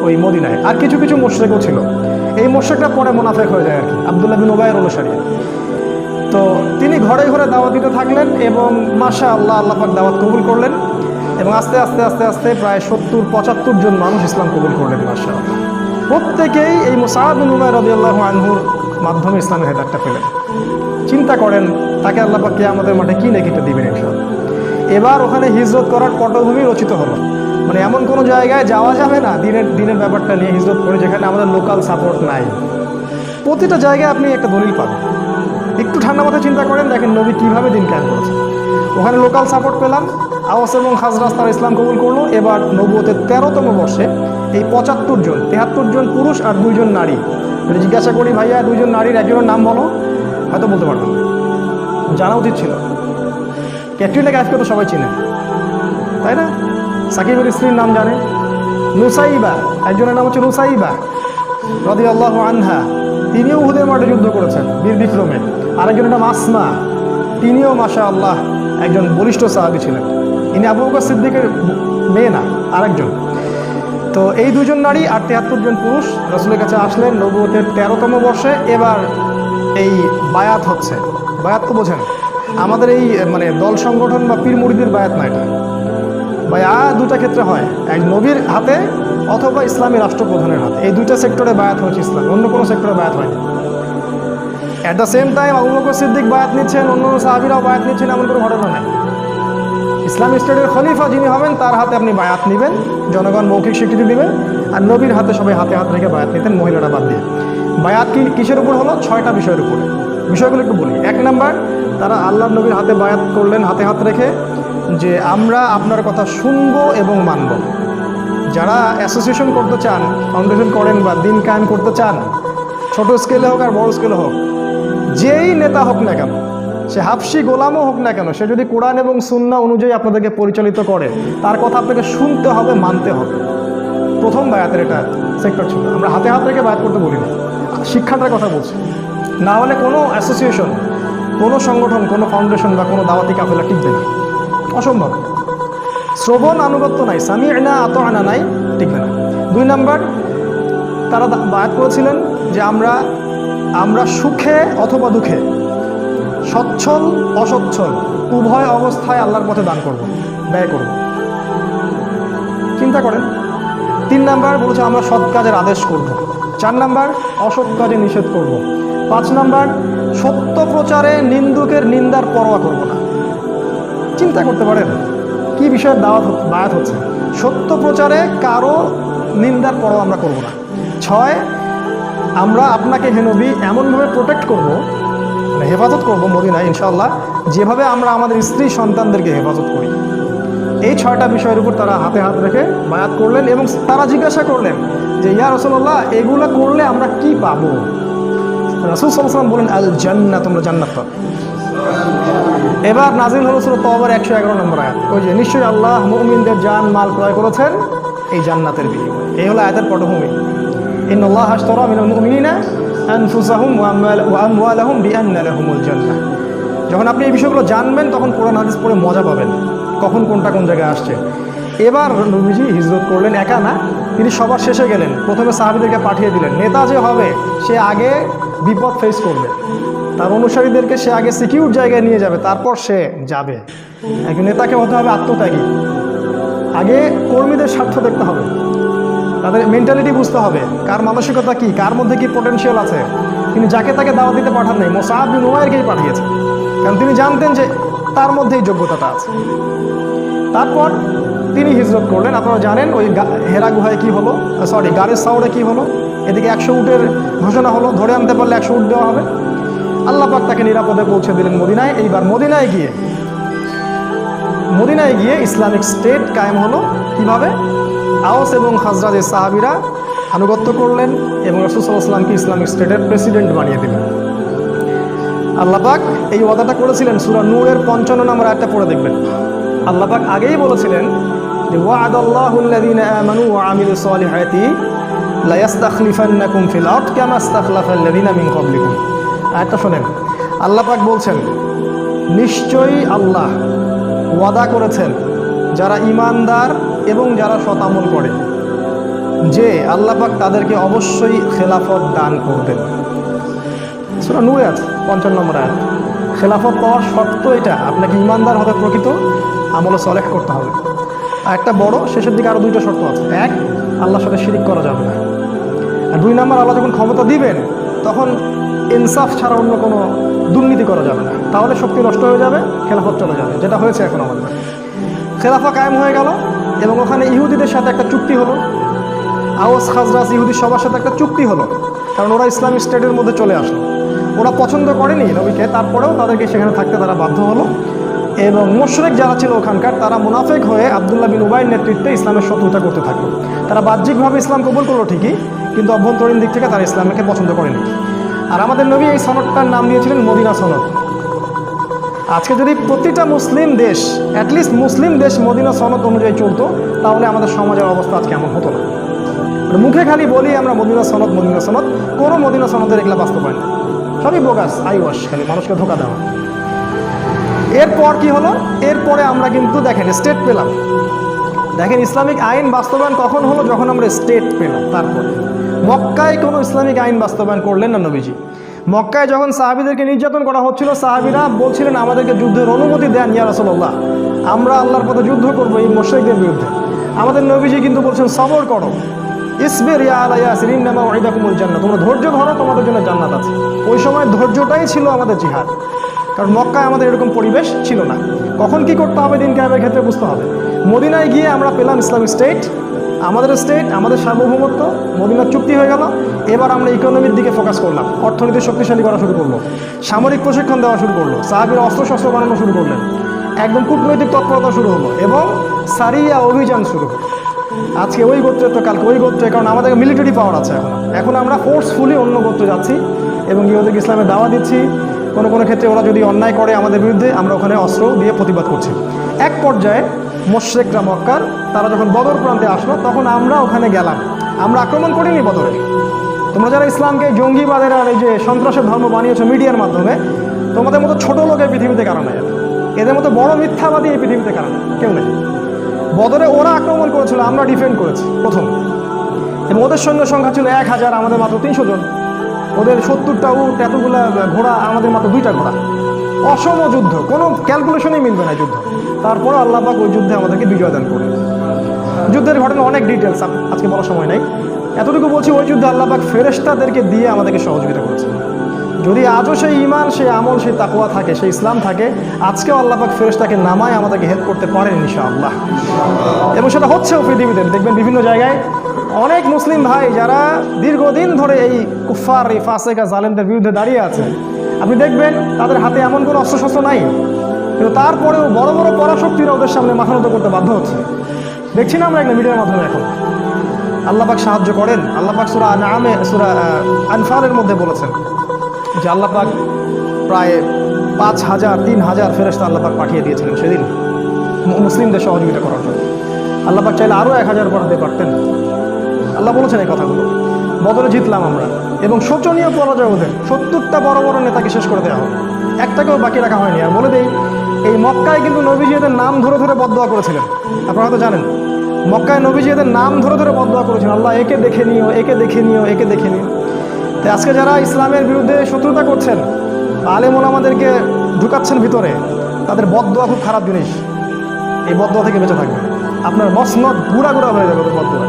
ওই মদিনায়। আর কিছু কিছু মুশরিকও ছিল। এই মুশরিকরা পরে মুনাফিক হয়ে যায় আর কি, আব্দুল্লাহ বিন উবাইয়ের অনুসারী। তো তিনি ঘরে ঘরে দাওয়াত দিতে থাকলেন এবং মাশাআল্লাহ, আল্লাহ পাক দাওয়াত কবুল করলেন। এবং আস্তে আস্তে আস্তে আস্তে প্রায় 70-75 জন মানুষ ইসলাম কবুল করলেন, মাশাআল্লাহ। প্রত্যেকেই এই মুসআব বিন উমাইর রাদিয়াল্লাহু আনহুর মাধ্যমে ইসলামের হেদায়েতটা পেলেন। চিন্তা করেন, তাকে আল্লাহ পাক কিয়ামতের মাঠে কি নেকিটা দিবেন ইনশাআল্লাহ। এবার ওখানে হিজরত করার পটভূমি রচিত হলো। মানে এমন কোনো জায়গায় যাওয়া যাবে না দিনের ব্যাপারটা নিয়ে হিজরত করে, যেখানে আমাদের লোকাল সাপোর্ট নাই। প্রতিটা জায়গায় আপনি একটা দলিল পাবেন। একটু ঠান্ডা মাথায় চিন্তা করেন, দেখেন নবী কীভাবে দিন কায়েম করেছে। ওখানে লোকাল সাপোর্ট পেলাম, আওয়াস এবং খাজরাজ তারা ইসলাম কবুল করলো। এবার নবুয়তের 13তম বর্ষে এই 75 জন, 73 জন পুরুষ আর 2 জন নারী। যদি জিজ্ঞাসা করি, ভাইয়া 2 জন নারীর একজনের নাম বলো, হয়তো বলতে পারবেন, জানা উচিত ছিল। ক্যাটরিনা কাইফকে তো সবাই চিনে, তাই না? সাকিবের স্ত্রীর নাম জানে, নুসাইবা, একজনের নাম হচ্ছে নুসাইবা রাদিয়াল্লাহু আনহা, তিনিও উহুদের মাঠে যুদ্ধ করেছেন বীর বিক্রমে। আরেকজনের নাম আসমা, তিনিও মাশাআল্লাহ একজন বলিষ্ঠ সাহাবী ছিলেন। ইনি আবু বকর সিদ্দিকের মেয়ে না, আরেকজন। তো এই 2 জন নারী আর 73 জন পুরুষ রাসূলের কাছে আসলেন নবুয়তের 13তম বর্ষে। এবার এই বায়াত হচ্ছে। বায়াত তো বোঝেন, আমাদের এই মানে দল সংগঠন বা পীর মুরিদের বায়াত না, এটা বায়াত 2টা ক্ষেত্রে হয়, এক নবীর হাতে অথবা ইসলামী রাষ্ট্রপ্রধানের হাতে। এই 2টা সেক্টরে বায়াত হচ্ছে ইসলাম, অন্য কোনো সেক্টরে বায়াত হয়নি। At the same time Abu Bakr Siddiq বায়াত নিচ্ছেন, অন্য সাহাবীরাও বায়াত নিচ্ছেন, এমন কোনো ঘটনা নাই। ইসলামী স্টেটের খলিফা যিনি হবেন, তার হাতে আপনি বায়াত নেবেন, জনগণ মৌখিক স্বীকৃতি দেবেন। আর নবীর হাতে সবাই হাতে হাত রেখে বায়াত নিতেন, মহিলারা বাদ দিয়ে। বায়াত কিসের উপর হলো? 6টা বিষয়ের উপরে। বিষয়গুলো একটু বলি। 1 নাম্বার, তারা আল্লাহর নবীর হাতে বায়াত করলেন হাতে হাত রেখে, যে আমরা আপনার কথা শুনবো এবং মানব। যারা অ্যাসোসিয়েশন করতে চান, ফাউন্ডেশন করেন বা দিন কায়েম করতে চান, ছোট স্কেলে হোক আর বড় স্কেলে হোক, যেই নেতা হোক না কেন, সে হাফসি গোলামও হোক না কেন, সে যদি কোরআন এবং সুন্নাহ অনুযায়ী আপনাদেরকে পরিচালিত করে, তার কথা আপনাকে শুনতে হবে, মানতে হবে। প্রথম বায়াতের এটা সেক্টর ছিল। আমরা হাতে হাত রেখে বায়াত করতে বলিনি, শিক্ষাটার কথা বলছি। না হলে কোনো অ্যাসোসিয়েশন, কোনো সংগঠন, কোনো ফাউন্ডেশন বা কোনো দাওয়াতি কাফেলা টিকবে না, অসম্ভব। শ্রবণ আনুগত্য নাই, সামি'না আতা'না নাই, টিকবে না। 2 নাম্বার, তারা বায়াত করেছিলেন যে আমরা সুখে অথবা দুঃখে, সচ্ছল অসচ্ছল উভয় অবস্থায় আল্লাহর পথে দান করব, ব্যয় করব। চিন্তা করেন। 3 নাম্বার বলেছে আমরা সৎ কাজের আদেশ করব। 4 নাম্বার, অসৎ কাজে নিষেধ করব। 5 নাম্বার, সত্য প্রচারে নিন্দুকের নিন্দার পরোয়া করব না। চিন্তা করতে পারেন কি বিষয়ের বায়াত হচ্ছে। সত্য প্রচারে কারো নিন্দার পরোয়া আমরা করব না। 6, আমরা আপনাকে হে নবী এমনভাবে প্রোটেক্ট করব, হেফাজত করব মদিনায় ইনশাআল্লাহ, যেভাবে আমরা আমাদের স্ত্রী সন্তানদেরকে হেফাজত করি। এই 6টা বিষয়ের উপর তারা হাতে হাত রেখে বায়াত করলেন এবং তারা জিজ্ঞাসা করলেন যে ইয়া রাসূলুল্লাহ, এগুলো করলে আমরা কি পাবো? রাসূল সাল্লাল্লাহু আলাইহি ওয়াসাল্লাম বলেন, আল জান্নাত, তোমরা জান্নাত পাবে। এবার নাজিল হলো সূরা তাওবার 111 নম্বর আয়াত। ওই যে নিশ্চয়ই আল্লাহ মুমিনদের জান মাল ক্রয় করেছেন এই জান্নাতের বিনিময়ে। এই হলো আয়াতের পটভূমি। ইন্নাল্লাহা আশতারা মিনাল মুমিনিনা আনফুসাহুম ওয়া আমওয়ালাহুম বিআন্না লাহুমুল জান্নাহ। যখন আপনি এই বিষয়গুলো জানবেন, তখন কোরআন হাদিস পড়ে মজা পাবেন, কখন কোনটা কোন জায়গায় আসছে। এবার নবীজি হিজরত করলেন, একা না, তিনি সবার শেষে গেলেন, প্রথমে সাহাবীদেরকে পাঠিয়ে দিলেন। নেতা যে হবে সে আগে বিপদ ফেস করবে, তার অনুসারীদেরকে সে আগে সিকিউর জায়গায় নিয়ে যাবে, তারপর সে যাবে। একজন নেতাকে হতে হবে আত্মত্যাগী, আগে কর্মীদের স্বার্থ দেখতে হবে, তাদের মেন্টালিটি বুঝতে হবে, কার মানসিকতা কি, কার মধ্যে কি পটেনশিয়াল আছে। তিনি যাকে তাকে দাওয়াত দিতে পাঠান নাই, মুসআব বিন উমাইরকেই পাঠিয়েছেন, কারণ তিনি জানতেন যে তার মধ্যেই যোগ্যতাটা আছে। তারপর তিনি হিজরত করলেন। আপনারা জানেন ওই হেরা গুহায় কি হলো, গারের সাউরে কি হলো, এদিকে 100 উটের ঘোষণা হলো, ধরে আনতে পারলে 100 উট দেওয়া হবে। আল্লাহ পাক তাকে নিরাপদে পৌঁছে দিলেন মদিনায়। এইবার মদিনায় গিয়ে ইসলামিক স্টেট কায়েম হলো। কিভাবে? আওস এবং খাজরাজের সাহাবীরা আনুগত্য করলেন এবং রাসূল সাল্লাল্লাহু আলাইহি ওয়াসাল্লামকে ইসলামিক স্টেটের প্রেসিডেন্ট বানিয়ে দিলেন। আল্লাহ পাক এই ওয়াদাটা করেছিলেন, সূরা নূরের 55 নম্বর আয়াতটা পড়ে দেখবেন। আল্লাহ পাক আগেই বলেছিলেন যে ওয়া'আদাল্লাহুল্লাযীনা আমানু ওয়া আমিলুস সালিহাতি লা ইস্তাখলিফান্নাকুম ফিল আরদ কামা ইস্তাখলাফাল্লাযীনা মিন ক্বাবলিকুম। আয়াতটা শুনেন, আল্লাহ পাক বলছেন নিশ্চয়ই আল্লাহ ওয়াদা করেছেন যারা ঈমানদার এবং যারা সৎ আমল করে যে আল্লাহ পাক তাদেরকে অবশ্যই খেলাফত দান করবেন। সূরা নূর 55 নম্বর আয়াত। খেলাফত পাওয়ার শর্ত এটা, আপনাকে ঈমানদার হবে, প্রকৃত আমল সালেহ করতে হবে। আর একটা বড়, শেষের দিকে আরও 2টা শর্ত আছে। এক, আল্লাহর সাথে শিরিক করা যাবে না। আর 2 নম্বর, আল্লাহ যখন ক্ষমতা দিবেন তখন ইনসাফ ছাড়া অন্য কোনো দুর্নীতি করা যাবে না, তাহলে শক্তি নষ্ট হয়ে যাবে, খেলাফত চলে যাবে, যেটা হয়েছে এখন আমাদের। খেলাফা কায়েম হয়ে গেল এবং ওখানে ইহুদিদের সাথে একটা চুক্তি হলো। আওস খাজরাজ ইহুদি সবার সাথে একটা চুক্তি হলো, কারণ ওরা ইসলামিক স্টেটের মধ্যে চলে আসলো। ওরা পছন্দ করেনি নবীকে, তারপরেও তাদেরকে সেখানে থাকতে তারা বাধ্য হলো। এবং মুশরিক যারা ছিল ওখানকার, তারা মুনাফিক হয়ে আব্দুল্লাহ বিন উবাইয়ের নেতৃত্বে ইসলামের শত্রুতা করতে থাকলো। তারা বাহ্যিকভাবে ইসলাম কবুল করলো ঠিকই, কিন্তু অভ্যন্তরীণ দিক থেকে তারা ইসলামকে পছন্দ করেনি। আর আমাদের নবী এই সনদটার নাম দিয়েছিলেন মদিনা সনদ। আজকে যদি প্রতিটা মুসলিম দেশ, অ্যাটলিস্ট মুসলিম দেশ মদিনা সনদ অনুযায়ী চলতো, তাহলে আমাদের সমাজের অবস্থা আজকে এমন হতো না। মুখে খালি বলি আমরা মদিনা সনদ, কোনো মদিনা সনদের এগুলা বাস্তবায়ন না, সবই বোগাস, আইওয়াশ, খালি মানুষকে ধোকা দেওয়া। এরপর কি হলো? এরপরে আমরা কিন্তু দেখেন স্টেট পেলাম। দেখেন ইসলামিক আইন বাস্তবায়ন কখন হলো? যখন আমরা স্টেট পেলাম। তারপরে মক্কায় কোনো ইসলামিক আইন বাস্তবায়ন করলেন না নবীজি। মক্কায় যখন সাহাবীদেরকে নির্যাতন করা হচ্ছিল, সাহাবীরা বলছিলেন আমাদেরকে যুদ্ধের অনুমতি দেন ইয়া রাসূলুল্লাহ, আমরা আল্লাহর পথে যুদ্ধ করবো এই মুশরিকদের বিরুদ্ধে। আমাদের নবীজি কিন্তু বলছেন সবর করো, ইসবির ইয়া আলা ইয়াসির ইন্নামা ওয়াইদাকুমুল জান্নাহ, তোমরা ধৈর্য ধরো, তোমাদের জন্য জান্নাত আছে। ওই সময় ধৈর্যটাই ছিল আমাদের জিহাদ, কারণ মক্কায় আমাদের এরকম পরিবেশ ছিল না। কখন কি করতে হবে দিন কিয়ামের ক্ষেত্রে বুঝতে হবে। মদিনায় গিয়ে আমরা পেলাম ইসলামিক স্টেট, আমাদের স্টেট, আমাদের সার্বভৌমত্ব, মদিনার চুক্তি হয়ে গেল। এবার আমরা ইকোনমির দিকে ফোকাস করলাম, অর্থনীতি শক্তিশালী করা শুরু করলো, সামরিক প্রশিক্ষণ দেওয়া শুরু করলো, সাহাবীরা অস্ত্রশস্ত্র বানানো শুরু করলেন, একদম কূটনৈতিক তৎপরতা শুরু হলো এবং সারিয়া অভিযান শুরু হলো। আজকে ওই গোত্রে তো কালকে ওই গোত্রে, কারণ আমাদের মিলিটারি পাওয়ার আছে এখন আমরা ফোর্সফুলি অন্য গোত্রে যাচ্ছি এবং ইহুদিকে ইসলামের দাওয়া দিচ্ছি। কোনো কোনো ক্ষেত্রে ওরা যদি অন্যায় করে আমাদের বিরুদ্ধে, আমরা ওখানে অস্ত্র দিয়ে প্রতিবাদ করছি। এক পর্যায়ে মুশরিকরা মক্কার, তারা যখন বদর প্রান্তে আসলো, তখন আমরা ওখানে গেলাম। আমরা আক্রমণ করিনি বদরে। তোমরা যারা ইসলামকে জঙ্গিবাদের আর এই যে সন্ত্রাসের ধর্ম বানিয়েছো মিডিয়ার মাধ্যমে, তোমাদের মতো ছোট লোকের পৃথিবীতে কারণ নেই, এদের মতো বড় মিথ্যাবাদী এই পৃথিবীতে কারণ কেউ নেই। বদরে ওরা আক্রমণ করেছিল, আমরা ডিফেন্ড করেছি প্রথম, এবং ওদের সৈন্য সংখ্যা ছিল 1000, আমাদের মাত্র 300 জন। ওদের 70টা উট, এতগুলা ঘোড়া, আমাদের মাত্র 2টা ঘোড়া। অসম যুদ্ধ, কোনো ক্যালকুলেশনই মিলবে না যুদ্ধ। তারপরে আল্লাহ পাক ওই যুদ্ধে আমাদেরকে বিজয় দান করে। যুদ্ধের ঘটনা অনেক ডিটেলস আজকে বলার সময় নাই, এতটুকু বলছি, ওই যুদ্ধে আল্লাহ পাক ফেরেশতাদেরকে দিয়ে আমাদেরকে সহযোগিতা করেছে। যদি আজও সেই ঈমান, সেই আমল, সেই তাকওয়া থাকে, সেই ইসলাম থাকে, আজকেও আল্লাহ পাক ফেরেশতাকে নামায় আমাদেরকে হেল্প করতে পারেন ইনশাআল্লাহ। এবং সেটা হচ্ছেও পৃথিবীতে। দেখবেন বিভিন্ন জায়গায় অনেক মুসলিম ভাই যারা দীর্ঘদিন ধরে এই কুফফার, এই ফাসেক আর জালেমদের বিরুদ্ধে দাঁড়িয়ে আছে, আপনি দেখবেন তাদের হাতে এমন কোনো অস্ত্রশস্ত্র নাই, কিন্তু তারপরেও বড় বড় পরাশক্তিরা ওদের সামনে মাথা নত করতে বাধ্য হচ্ছে। দেখছি না আমরা একটা মিডিয়ার মাধ্যমে। এখন আল্লাহ পাক সাহায্য করেন। আল্লাহ পাক সূরা আনআমে, সূরা আনফালের মধ্যে বলেছেন যে আল্লাহ পাক প্রায় 5000, 3000 ফেরেশতা আল্লাহ পাক পাঠিয়ে দিয়েছিলেন সেদিন মুসলিমদের সহযোগিতা করার জন্য। আল্লাহ পাক চাইলে আরও 1000 পাঠাতে পারতেন। আল্লাহ বলেছেন এই কথাগুলো। বদরে জিতলাম আমরা, এবং শোচনীয় পরাজয় ওদের। 70টা বড় বড় নেতাকে শেষ করে দেওয়া হয়, একটাকেও বাকি রাখা হয়নি। আর বলে দেই, এই মক্কায় কিন্তু নবীজি এদের নাম ধরে ধরে বদদোয়া করেছিলেন, আপনারা হয়তো জানেন। মক্কায় নবীজি এদের নাম ধরে ধরে বদদোয়া করেছেন, আল্লাহ একে দেখে নিও, একে দেখে নিও, একে দেখে নিও। তাই আজকে যারা ইসলামের বিরুদ্ধে শত্রুতা করছেন, আলেম ওলামাদেরকে ঢুকাচ্ছেন ভিতরে, তাদের বদদোয়া খুব খারাপ জিনিস। এই বদদোয়া থেকে বেঁচে থাকবে। আপনার মসনদ গুঁড়া গুঁড়া হয়ে যাবে বদদোয়া।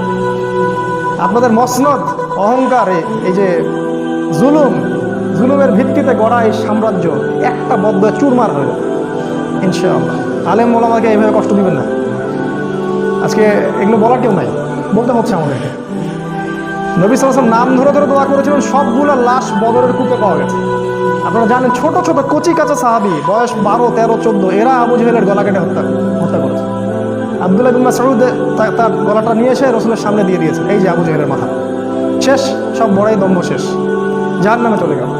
আপনাদের মসনদ, অহংকার, এই যে জুলুমের ভিত্তিতে গড়া এই সাম্রাজ্য একটা বদদোয়া চুরমার হয়ে যাবে ইনশাআল্লাহ। আলেম ওলামাকে এইভাবে কষ্ট দিবেন না। আজকে এগুলো বলার কেউ নাই, বলতে হচ্ছে আমাদেরকে। নবী সাল্লাল্লাহু আলাইহি ওয়াসাল্লাম নাম ধরে ধরে দোয়া করেছিলেন, সবগুলো লাশ বদরের কূপে পাওয়া গেছে। আপনারা জানেন, ছোট ছোট কচি কাঁচা সাহাবি, বয়স 12, 13, 14, এরা আবু জেহেলের গলা কেটে হত্যা করেছে। আব্দুল্লাহ বিন মাসউদ তার গলাটা নিয়ে এসে রাসূলের সামনে দিয়ে দিয়েছে, এই যে আবু জেহেলের মাথা শেষ, সব বড়াই দম্ভ শেষ, জাহান্নামে চলে গেল।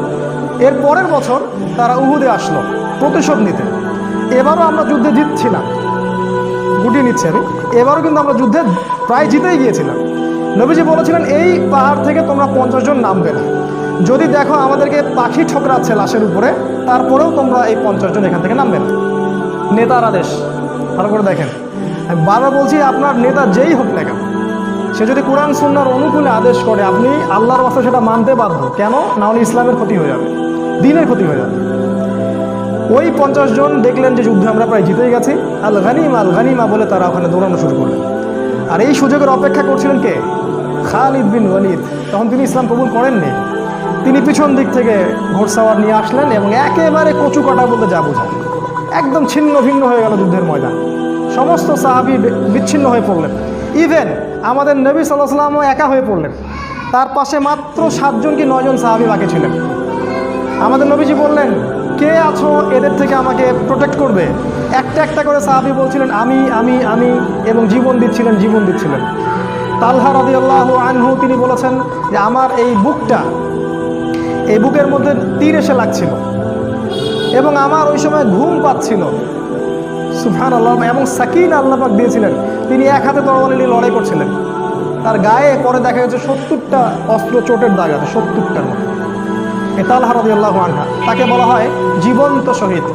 এর পরের বছর তারা উহুদে আসলো প্রতিশোধ নিতে। এবারও আমরা যুদ্ধে জিতছিলাম, গুটিয়ে নিচ্ছি আমি, এবারও কিন্তু আমরা যুদ্ধে প্রায় জিতেই গিয়েছিলাম। নবীজি বলেছিলেন, এই পাহাড় থেকে তোমরা 50 জন নামবে না, যদি দেখো আমাদেরকে পাখি ঠোকরাচ্ছে লাশের উপরে, তারপরেও তোমরা এই 50 জন এখান থেকে নামবে না। নেতার আদেশ, ভালো করে দেখেন। আমি বারবার বলছি, আপনার নেতা যেই হোক না কেন, সে যদি কোরআন সুন্নাহর অনুকূলে আদেশ করে, আপনি আল্লাহর ওয়াস্তে সেটা মানতে বাধ্য। কেন? না হলে ইসলামের ক্ষতি হয়ে যাবে, দ্বীনের ক্ষতি হয়ে যাবে। ওই 50 জন দেখলেন যে যুদ্ধে আমরা প্রায় জিতেই গেছি, আল গানিমা বলে তারা ওখানে দৌড়ানো শুরু করলেন। আর এই সুযোগের অপেক্ষা করছিলেন কে? খালিদ বিন ওয়ালিদ। তখন তিনি ইসলাম কবুল করেননি। তিনি পিছন দিক থেকে ঘোড়সাওয়ার নিয়ে আসলেন এবং একেবারে কচু কাটা বলতে যা বোঝায়, একদম ছিন্ন ভিন্ন হয়ে গেল যুদ্ধের ময়দান। সমস্ত সাহাবী বিচ্ছিন্ন হয়ে পড়লেন। ইভেন আমাদের নবী সাল্লাল্লাহু আলাইহি ওয়াসাল্লামও একা হয়ে পড়লেন। তার পাশে মাত্র 7 জন কি 9 জন সাহাবী বাকি ছিলেন। আমাদের নবীজি বললেন, কে আছো এদের থেকে আমাকে প্রোটেক্ট করবে? একটা একটা করে সাহাবী বলছিলেন, আমি আমি আমি, এবং জীবন দিচ্ছিলেন। তালহা রাদিয়াল্লাহু আনহু তিনি বলেছেন যে আমার এই বুকের মধ্যে তীর এসে লাগছিল এবং আমার ওই সময় ঘুম পাচ্ছিল। সুবহানাল্লাহ। এবং সাকিনা আল্লাহ পাক দিয়েছিলেন, তিনি এক হাতে তরবারি নিয়ে লড়াই করছিলেন। তার গায়ে পরে দেখা গেছে 70টা অস্ত্র চোটের দাগ আছে, 70টার মতো। এ তালহা রাদিয়াল্লাহু আনহা, তাকে বলা হয় জীবন্ত শহীদ।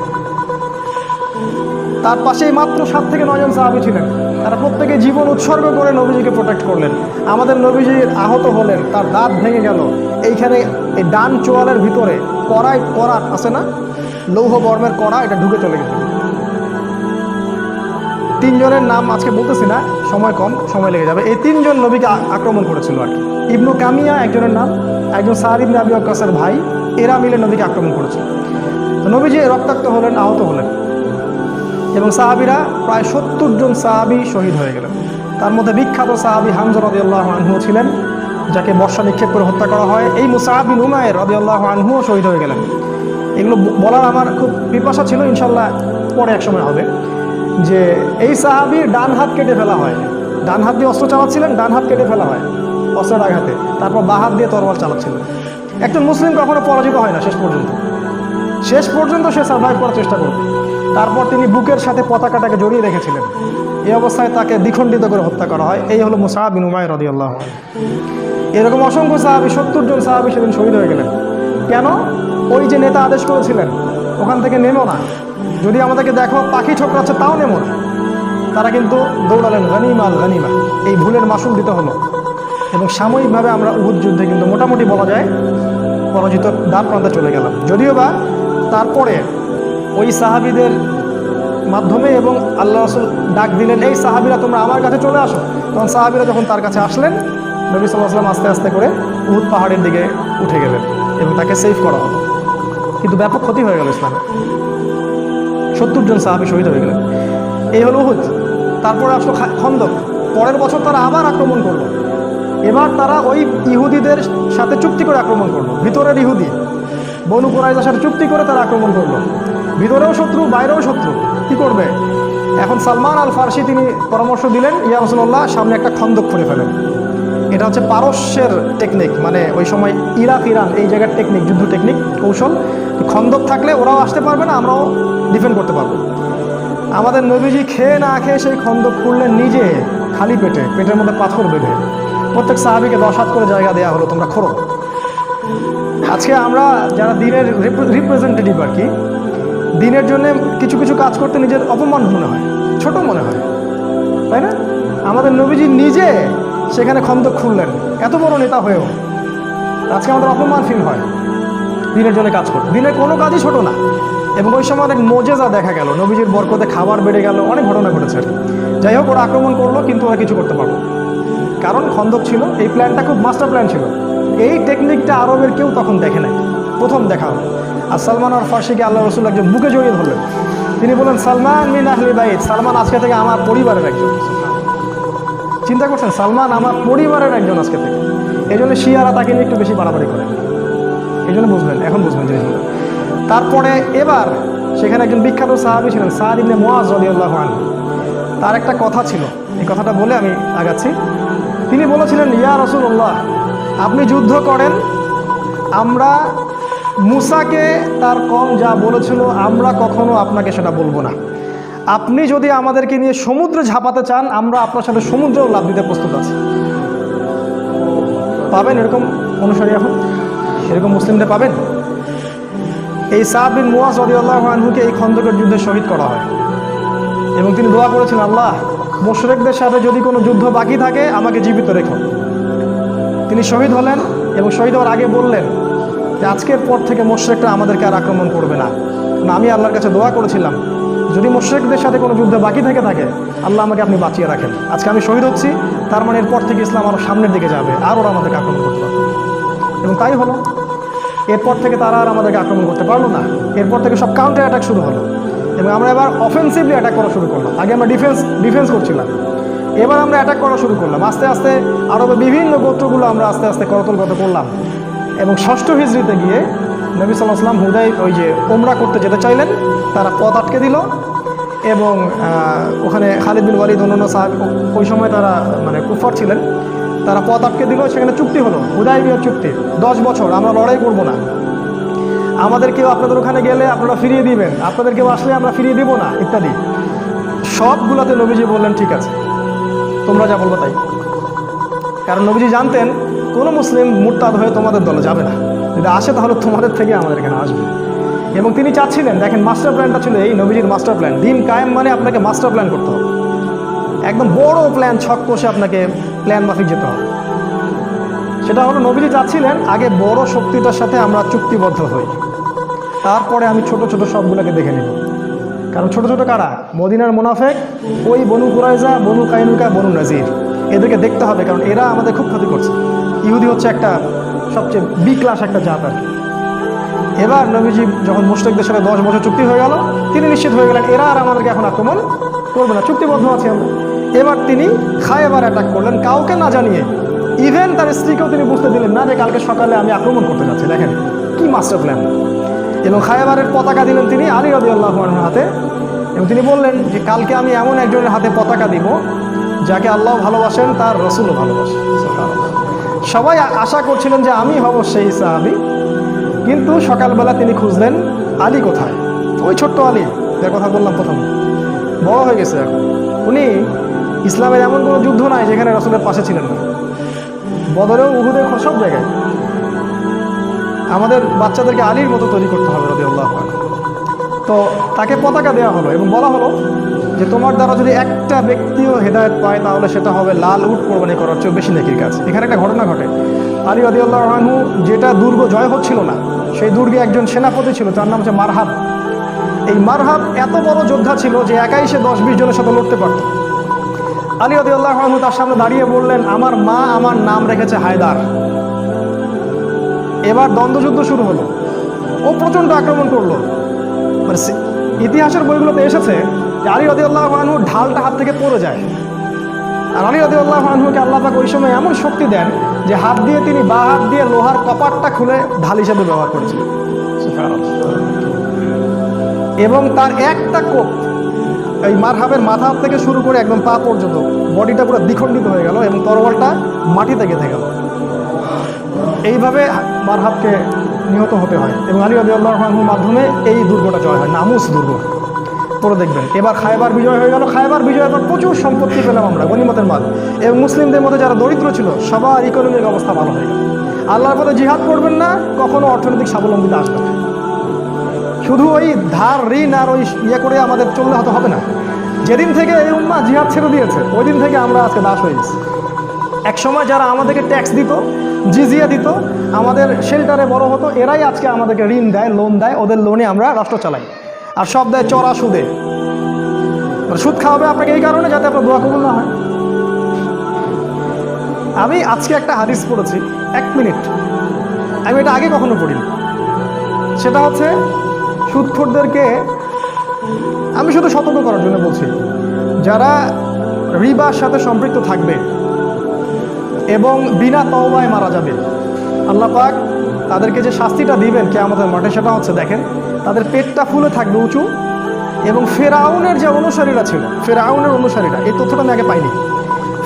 তার পাশেই মাত্র 7 থেকে 9 জন সাহাবী ছিলেন। তারা প্রত্যেকে জীবন উৎসর্গ করে নবীজিকে প্রোটেক্ট করলেন। আমাদের নবীজি আহত হলেন, তার দাঁত ভেঙে গেল। এইখানে এই ডান চোয়ালের ভিতরে কড়া আছে না, লৌহ বর্মের কড়া, এটা ঢুকে চলে গেছে। 3 জনের নাম আজকে বলতেছি না, সময় কম, সময় লেগে যাবে। এই 3 জন নবীকে আক্রমণ করেছিল আর কি। ইবনু কামিয়া একজনের নাম, একজন সাদ ইবনে আবি ওয়াক্কাসের ভাই, এরা মিলে নবীকে আক্রমণ করেছিল। তো নবীজি রক্তাক্ত হলেন, আহত হলেন এবং সাহাবীরা প্রায় 70 জন সাহাবী শহীদ হয়ে গেলেন। তার মধ্যে বিখ্যাত সাহাবী হামজা রাদিয়াল্লাহু আনহু ছিলেন, যাকে বর্ষা নিক্ষেপ করে হত্যা করা হয়। এই মুসআব বিন উমাইর রাদিয়াল্লাহু আনহুও শহীদ হয়ে গেলেন। এগুলো বলার আমার খুব পিপাসা ছিল, ইনশাল্লাহ পরে এক সময় হবে। যে এই সাহাবীর ডান হাত কেটে ফেলা হয়, ডান হাত দিয়ে অস্ত্র চালাচ্ছিলেন, ডান হাত কেটে ফেলা হয় অস্ত্রের আঘাতে, তারপর বাঁ হাত দিয়ে তরবারি চালাচ্ছিলেন। একজন মুসলিম কখনো পরাজিত হয় না শেষ পর্যন্ত সে সার্ভাইভ করার চেষ্টা করবে। তারপর তিনি বুকের সাথে পতাকাটাকে জড়িয়ে রেখেছিলেন। এই অবস্থায় তাকে দ্বিখণ্ডিত করে হত্যা করা হয়। এই হলো মুসআব বিন উমাইর রাদিয়াল্লাহু আনহু। এরকম অসংখ্য সাহাবী, 70 জন সাহাবী সেদিন শহীদ হয়ে গেলেন। কেন? ওই যে নেতা আদেশ করেছিলেন, ওখান থেকে নেমো না, যদি আমাদেরকে দেখো পাখি ঠোকরাচ্ছে তাও নেমো না। তারা কিন্তু দৌড়ালেন গানিমা। এই ভুলের মাসুল দিতে হলো এবং সাময়িকভাবে আমরা উহুদ যুদ্ধে কিন্তু মোটামুটি বলা যায় পরাজিত দ্বার প্রান্তে চলে গেলাম। যদিও বা তারপরে ওই সাহাবীদের মাধ্যমে এবং আল্লাহ রাসূল ডাক দিলেন, এই সাহাবীরা তোমরা আমার কাছে চলে আসো। তখন সাহাবীরা যখন তার কাছে আসলেন, নবী সাল্লাল্লাহু আলাইহি ওয়াসাল্লাম আস্তে আস্তে করে উহুদ পাহাড়ের দিকে উঠে গেলেন এবং তাকে সেভ করা হলো। কিন্তু ব্যাপক ক্ষতি হয়ে গেল ইসলামে, 70 জন সাহাবী শহীদ হয়ে গেলেন। এই হলো উহুদ। তারপরে আসলো খন্দক। পরের বছর তারা আবার আক্রমণ করলো। এবার তারা ওই ইহুদিদের সাথে চুক্তি করে আক্রমণ করলো। ভিতরের ইহুদি বনু কুরাইজার সাথে চুক্তি করে তারা আক্রমণ করলো। ভিতরেও শত্রু, বাইরেও শত্রু, কি করবে? এখন সালমান আল ফারসি তিনি পরামর্শ দিলেন, ইয়া রাসূলুল্লাহ, সামনে একটা খন্দক খুঁড়ে ফেলেন। এটা হচ্ছে পারস্যের টেকনিক, মানে ওই সময় ইরাক ইরান এই জায়গার টেকনিক, যুদ্ধ টেকনিক, কৌশল। খন্দক থাকলে ওরাও আসতে পারবে না, আমরাও ডিফেন্ড করতে পারবো। আমাদের নবীজি খেয়ে না খেয়ে সেই খন্দক খুঁড়লেন নিজে, খালি পেটে, পেটের মধ্যে পাথর বেঁধে। প্রত্যেক সাহাবীকে 10 হাত করে জায়গা দেওয়া হলো, তোমরা খোঁড়ো। আজকে আমরা যারা দিনের রিপ্রেজেন্টেটিভ আর কি, দিনের জন্য কিছু কাজ করতে নিজের অপমান মনে হয়, ছোট মনে হয়, তাই না? আমাদের নবীজি নিজে সেখানে খন্দক খুললেন, এত বড় নেতা হয়েও। আজকে আমাদের অপমান ফিল হয় দিনের জন্য কাজ করতে। দিনের কোনো কাজই ছোট না। এবং ওই সময় অনেক মোজেজা দেখা গেল, নবীজির বরকতে খাবার বেড়ে গেল, অনেক ঘটনা ঘটেছে। যাই হোক, ওরা আক্রমণ করলো কিন্তু ওরা কিছু করতে পারলো, কারণ খন্দক ছিল। এই প্ল্যানটা খুব মাস্টার প্ল্যান ছিল। এই টেকনিকটা আরবের কেউ তখন দেখে নাই, প্রথম দেখা হলো। আর সালমান আর ফার্সিকে আল্লাহ রসুল একজন বুকে জড়িয়ে ধরলেন। তিনি বললেন, সালমান মিন আহলি বাইত, সালমান আজকে থেকে আমার পরিবারের একজন। চিন্তা করছেন, সালমান আমার পরিবারের একজন আজকে থেকে। এই জন্য শিয়ারা তাকে নিয়ে একটু বেশি বাড়াবাড়ি করে। এই জন্য বুঝবেন, এখন বুঝবেন জিনিসগুলো। তারপরে এবার সেখানে একজন বিখ্যাত সাহাবী ছিলেন, সাদ ইবনে মুআজ রাদিয়াল্লাহু আনহু। তার একটা কথা ছিল, এই কথাটা বলে আমি আগাচ্ছি। তিনি বলেছিলেন, ইয়া রাসূলুল্লাহ, আপনি যুদ্ধ করেন, আমরা মুসাকে তার কম যা বলেছিল আমরা কখনো আপনাকে সেটা বলবো না। আপনি যদি আমাদেরকে নিয়ে সমুদ্রে ঝাঁপাতে চান, আমরা আপনার সাথে সমুদ্রেও লাফ দিতে প্রস্তুত আছি। পাবেন এরকম অনুসারী? এখন এরকম মুসলিমদের পাবেন? এই সাদ বিন মুআজ রাদিয়াল্লাহু আনহুকে এই খন্দকের যুদ্ধে শহীদ করা হয়। এবং তিনি দোয়া করেছেন, আল্লাহ, মুশরিকদের সাথে যদি কোনো যুদ্ধ বাকি থাকে আমাকে জীবিত রেখো। তিনি শহীদ হলেন এবং শহীদ হওয়ার আগে বললেন যে আজকের পর থেকে মুশরিকরা আমাদেরকে আর আক্রমণ করবে না। আমি আল্লাহর কাছে দোয়া করেছিলাম, যদি মুশরিকদের সাথে কোনো যুদ্ধ বাকি থেকে থাকে, আল্লাহ আমাকে আপনি বাঁচিয়ে রাখেন। আজকে আমি শহীদ হচ্ছি, তার মানে এরপর থেকে ইসলাম আরও সামনের দিকে যাবে, আর ওরা আমাদেরকে আক্রমণ করতে পারবে। এবং তাই হলো। এরপর থেকে তারা আর আমাদেরকে আক্রমণ করতে পারলো না। এরপর থেকে সব কাউন্টার অ্যাটাক শুরু হলো এবং আমরা এবার অফেন্সিভলি অ্যাটাক করা শুরু করলাম। আগে আমরা ডিফেন্স করছিলাম, এবার আমরা অ্যাটাক করা শুরু করলাম। আস্তে আস্তে আরবের বিভিন্ন গোত্রগুলো আমরা আস্তে আস্তে করতলগত করলাম। এবং 6ষ্ঠ হিজরিতে গিয়ে নবী সাল্লাল্লাহু আলাইহি ওয়াসাল্লাম ওই যে ওমরা করতে যেতে চাইলেন, তারা পথ আটকে দিল। এবং ওখানে খালিদ বিন ওয়ালিদ অন্যান্য সাহাবী, ওই সময় তারা মানে কুফার ছিলেন, তারা পথ আটকে দিল। সেখানে চুক্তি হলো, হুদায়বিয়ার চুক্তি, 10 বছর আমরা লড়াই করব না, আমাদের কেউ আপনাদের ওখানে গেলে আপনারা ফিরিয়ে দিবেন, আপনাদের কেউ আসলে আমরা ফিরিয়ে দিব না, ইত্যাদি। সবগুলোতে নবীজি বললেন, ঠিক আছে, তোমরা যা বলবো তাই। কারণ নবীজি জানতেন কোনো মুসলিম মুরতাদ হয়ে তোমাদের দলে যাবে না, যদি আসে তাহলে তোমাদের থেকে আমাদের এখানে আসবে। এবং তিনি চাচ্ছিলেন, দেখেন মাস্টার প্ল্যানটা ছিল এই নবীজির মাস্টার প্ল্যান। দিন কায়েম মানে আপনাকে মাস্টার প্ল্যান করতে হবে, একদম বড় প্ল্যান, ছক কষে আপনাকে প্ল্যান মাফিক যেতে হবে। সেটা হলো নবীজি চাচ্ছিলেন আগে বড় শক্তিটার সাথে আমরা চুক্তিবদ্ধ হই, তারপরে আমি ছোট ছোট সবগুলোকে দেখে নেব। কারণ ছোট ছোট কারা? মদিনার মুনাফিক, ওই বনু কুরাইজা, বনু কাইনুকা, বনু নাজির, এদেরকে দেখতে হবে, কারণ এরা আমাদের খুব ক্ষতি করছে। ইহুদি হচ্ছে একটা সবচেয়ে বি ক্লাস একটা জাত আর কি। এবার নবীজি যখন মুশরিকদের সাথে 10 বছর চুক্তি হয়ে গেল, তিনি নিশ্চিত হয়ে গেলেন এরা আর আমাদেরকে এখন আক্রমণ করবে না, চুক্তিবদ্ধ আছি আমরা। এবার তিনি খায়বার অ্যাটাক করলেন কাউকে না জানিয়ে। ইভেন তার স্ত্রীকেও তিনি বুঝতে দিলেন না যে কালকে সকালে আমি আক্রমণ করতে যাচ্ছি। দেখেন কি মাস্টার প্ল্যান। এবং খায়বারের পতাকা দিলেন তিনি আলী রাদিয়াল্লাহু আনহুর হাতে। এবং তিনি বললেন যে কালকে আমি এমন একজনের হাতে পতাকা দিব যাকে আল্লাহ ভালোবাসেন, তার রসুলও ভালোবাসেন। সবাই আশা করছিলেন যে আমি হব সেই সাহাবী, কিন্তু সকালবেলা তিনি খুঁজলেন আলী কোথায়। ওই ছোট্ট আলী যার কথা বললাম প্রথম, বড় হয়ে গেছে এখন। উনি ইসলামের এমন কোনো যুদ্ধ নাই যেখানে রসুলের পাশে ছিলেন না, বদরেও, উহুদে, সব জায়গায়। আমাদের বাচ্চাদেরকে আলীর মতো তৈরি করতে হবে রাদিয়াল্লাহু আনহু। তো তাকে পতাকা দেওয়া হলো এবং বলা হলো যে তোমার দ্বারা যদি একটা ব্যক্তিও হেদায়েত পায় তাহলে সেটা হবে লাল উট কোরবানি করার চেয়ে বেশি নেকির কাজ। এখানে একটা ঘটনা ঘটে। আলী রাদিয়াল্লাহু আনহু যেটা দুর্গ জয় হচ্ছিল না, সেই দুর্গে একজন সেনাপতি ছিল, তার নাম হচ্ছে মারহাব। এই মারহাব এত বড় যোদ্ধা ছিল যে একাই সে 10-20 জনের সাথে লড়তে পারত। আলী রাদিয়াল্লাহু আনহু তার সামনে দাঁড়িয়ে বললেন, আমার মা আমার নাম রেখেছে হায়দার। এবার দ্বন্দ্বযুদ্ধ শুরু হলো। ও প্রচণ্ড আক্রমণ করলো। মানে ইতিহাসের বইগুলোতে এসেছে যে আলী রাদিয়াল্লাহু আনহু ঢালটা হাত থেকে পড়ে যায়। আর আলী রাদিয়াল্লাহু আনহুকে আল্লাহ পাক ওই সময় এমন শক্তি দেন যে হাত দিয়ে তিনি বাঁ হাত দিয়ে লোহার কপাটটা খুলে ঢাল হিসেবে ব্যবহার করেছিলেন। এবং তার একটা কোপ এই মারহাবের মাথা থেকে শুরু করে একদম পা পর্যন্ত বডিটা পুরো দ্বিখণ্ডিত হয়ে গেল এবং তরোয়ালটা মাটিতে গেঁথে গেল। এইভাবে মারহাবকে নিহত হতে হয় এবং আলী রাদিয়াল্লাহু আনহুর মাধ্যমে এই দুর্গটা জয় হয়, নামুস দুর্গ। পরে দেখবেন এবার খায়বার বিজয় হয়ে গেল। খায়বার বিজয়ের পর প্রচুর সম্পত্তি পেলাম আমরা, গনিমতের মাল। এবং মুসলিমদের মধ্যে যারা দরিদ্র ছিল সবার ইকোনমিক অবস্থা ভালো হয়ে গেল। আল্লাহর পথে জিহাদ করবেন না, কখনো অর্থনৈতিক স্বাবলম্বিতা আসবে না। শুধু ওই ধার ঋণ আর ওই ইয়ে করে আমাদের চললে হতে হবে না। যেদিন থেকে এই উম্মাহ জিহাদ ছেড়ে দিয়েছে ওই দিন থেকে আমরা আজকে দাস হয়ে গেছি। একসময় যারা আমাদেরকে ট্যাক্স দিত, জিজিয়া দিত, আমাদের শেল্টারে বড় হতো, এরাই আজকে আমাদেরকে ঋণ দেয়, লোন দেয়, ওদের লোনে আমরা রাষ্ট্র চালাই। আর সব দেয় চড়া সুদে। সুদ খাওয়াবে আপনাকে এই কারণে যাতে আপনার দোয়া কবুল না হয়। আমি আজকে একটা হাদিস পড়েছি, 1 মিনিট, আমি এটা আগে কখনো পড়িনি। সেটা হচ্ছে সুদখোরদেরকে আমি শুধু সতর্ক করার জন্য বলছি, যারা রিবার সাথে সম্পৃক্ত থাকবে এবং বিনা তওবায় মারা যাবে, আল্লাহ পাক তাদেরকে যে শাস্তিটা দিবেন কিয়ামতের মাঠে সেটা হচ্ছে, দেখেন, তাদের পেটটা ফুলে থাকবে উঁচু, এবং ফেরাউনের যে অনুসারীরা ছিল, ফেরাউনের অনুসারীরা, এই তথ্যটা আমি আগে পাইনি,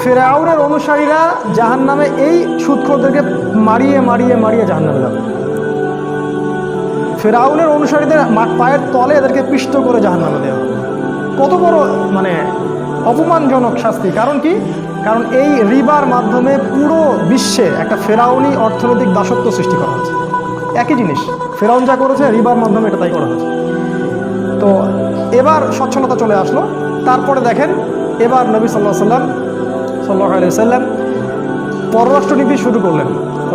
ফেরাউনের অনুসারীরা জাহান্নামে এই সুদখোরদেরকে মারিয়ে মারিয়ে মারিয়ে জাহান্নামে যাবে। ফেরাউনের অনুসারীদের পায়ের তলে এদেরকে পিষ্ট করে জাহান্নামে দেওয়া। কত বড় মানে অপমানজনক শাস্তি! কারণ কি? কারণ এই রিবার মাধ্যমে পুরো বিশ্বে একটা ফেরাউনি অর্থনৈতিক দাসত্ব সৃষ্টি করা হয়েছে। একই জিনিস ফেরাউন যা করেছে, রিবার মাধ্যমে এটা তাই করা হয়েছে। তো এবার সচ্ছলতা চলে আসলো। তারপরে দেখেন, এবার নবী সাল্লাল্লাহু আলাইহি ওয়াসাল্লাম পররাষ্ট্রনীতি শুরু করলেন।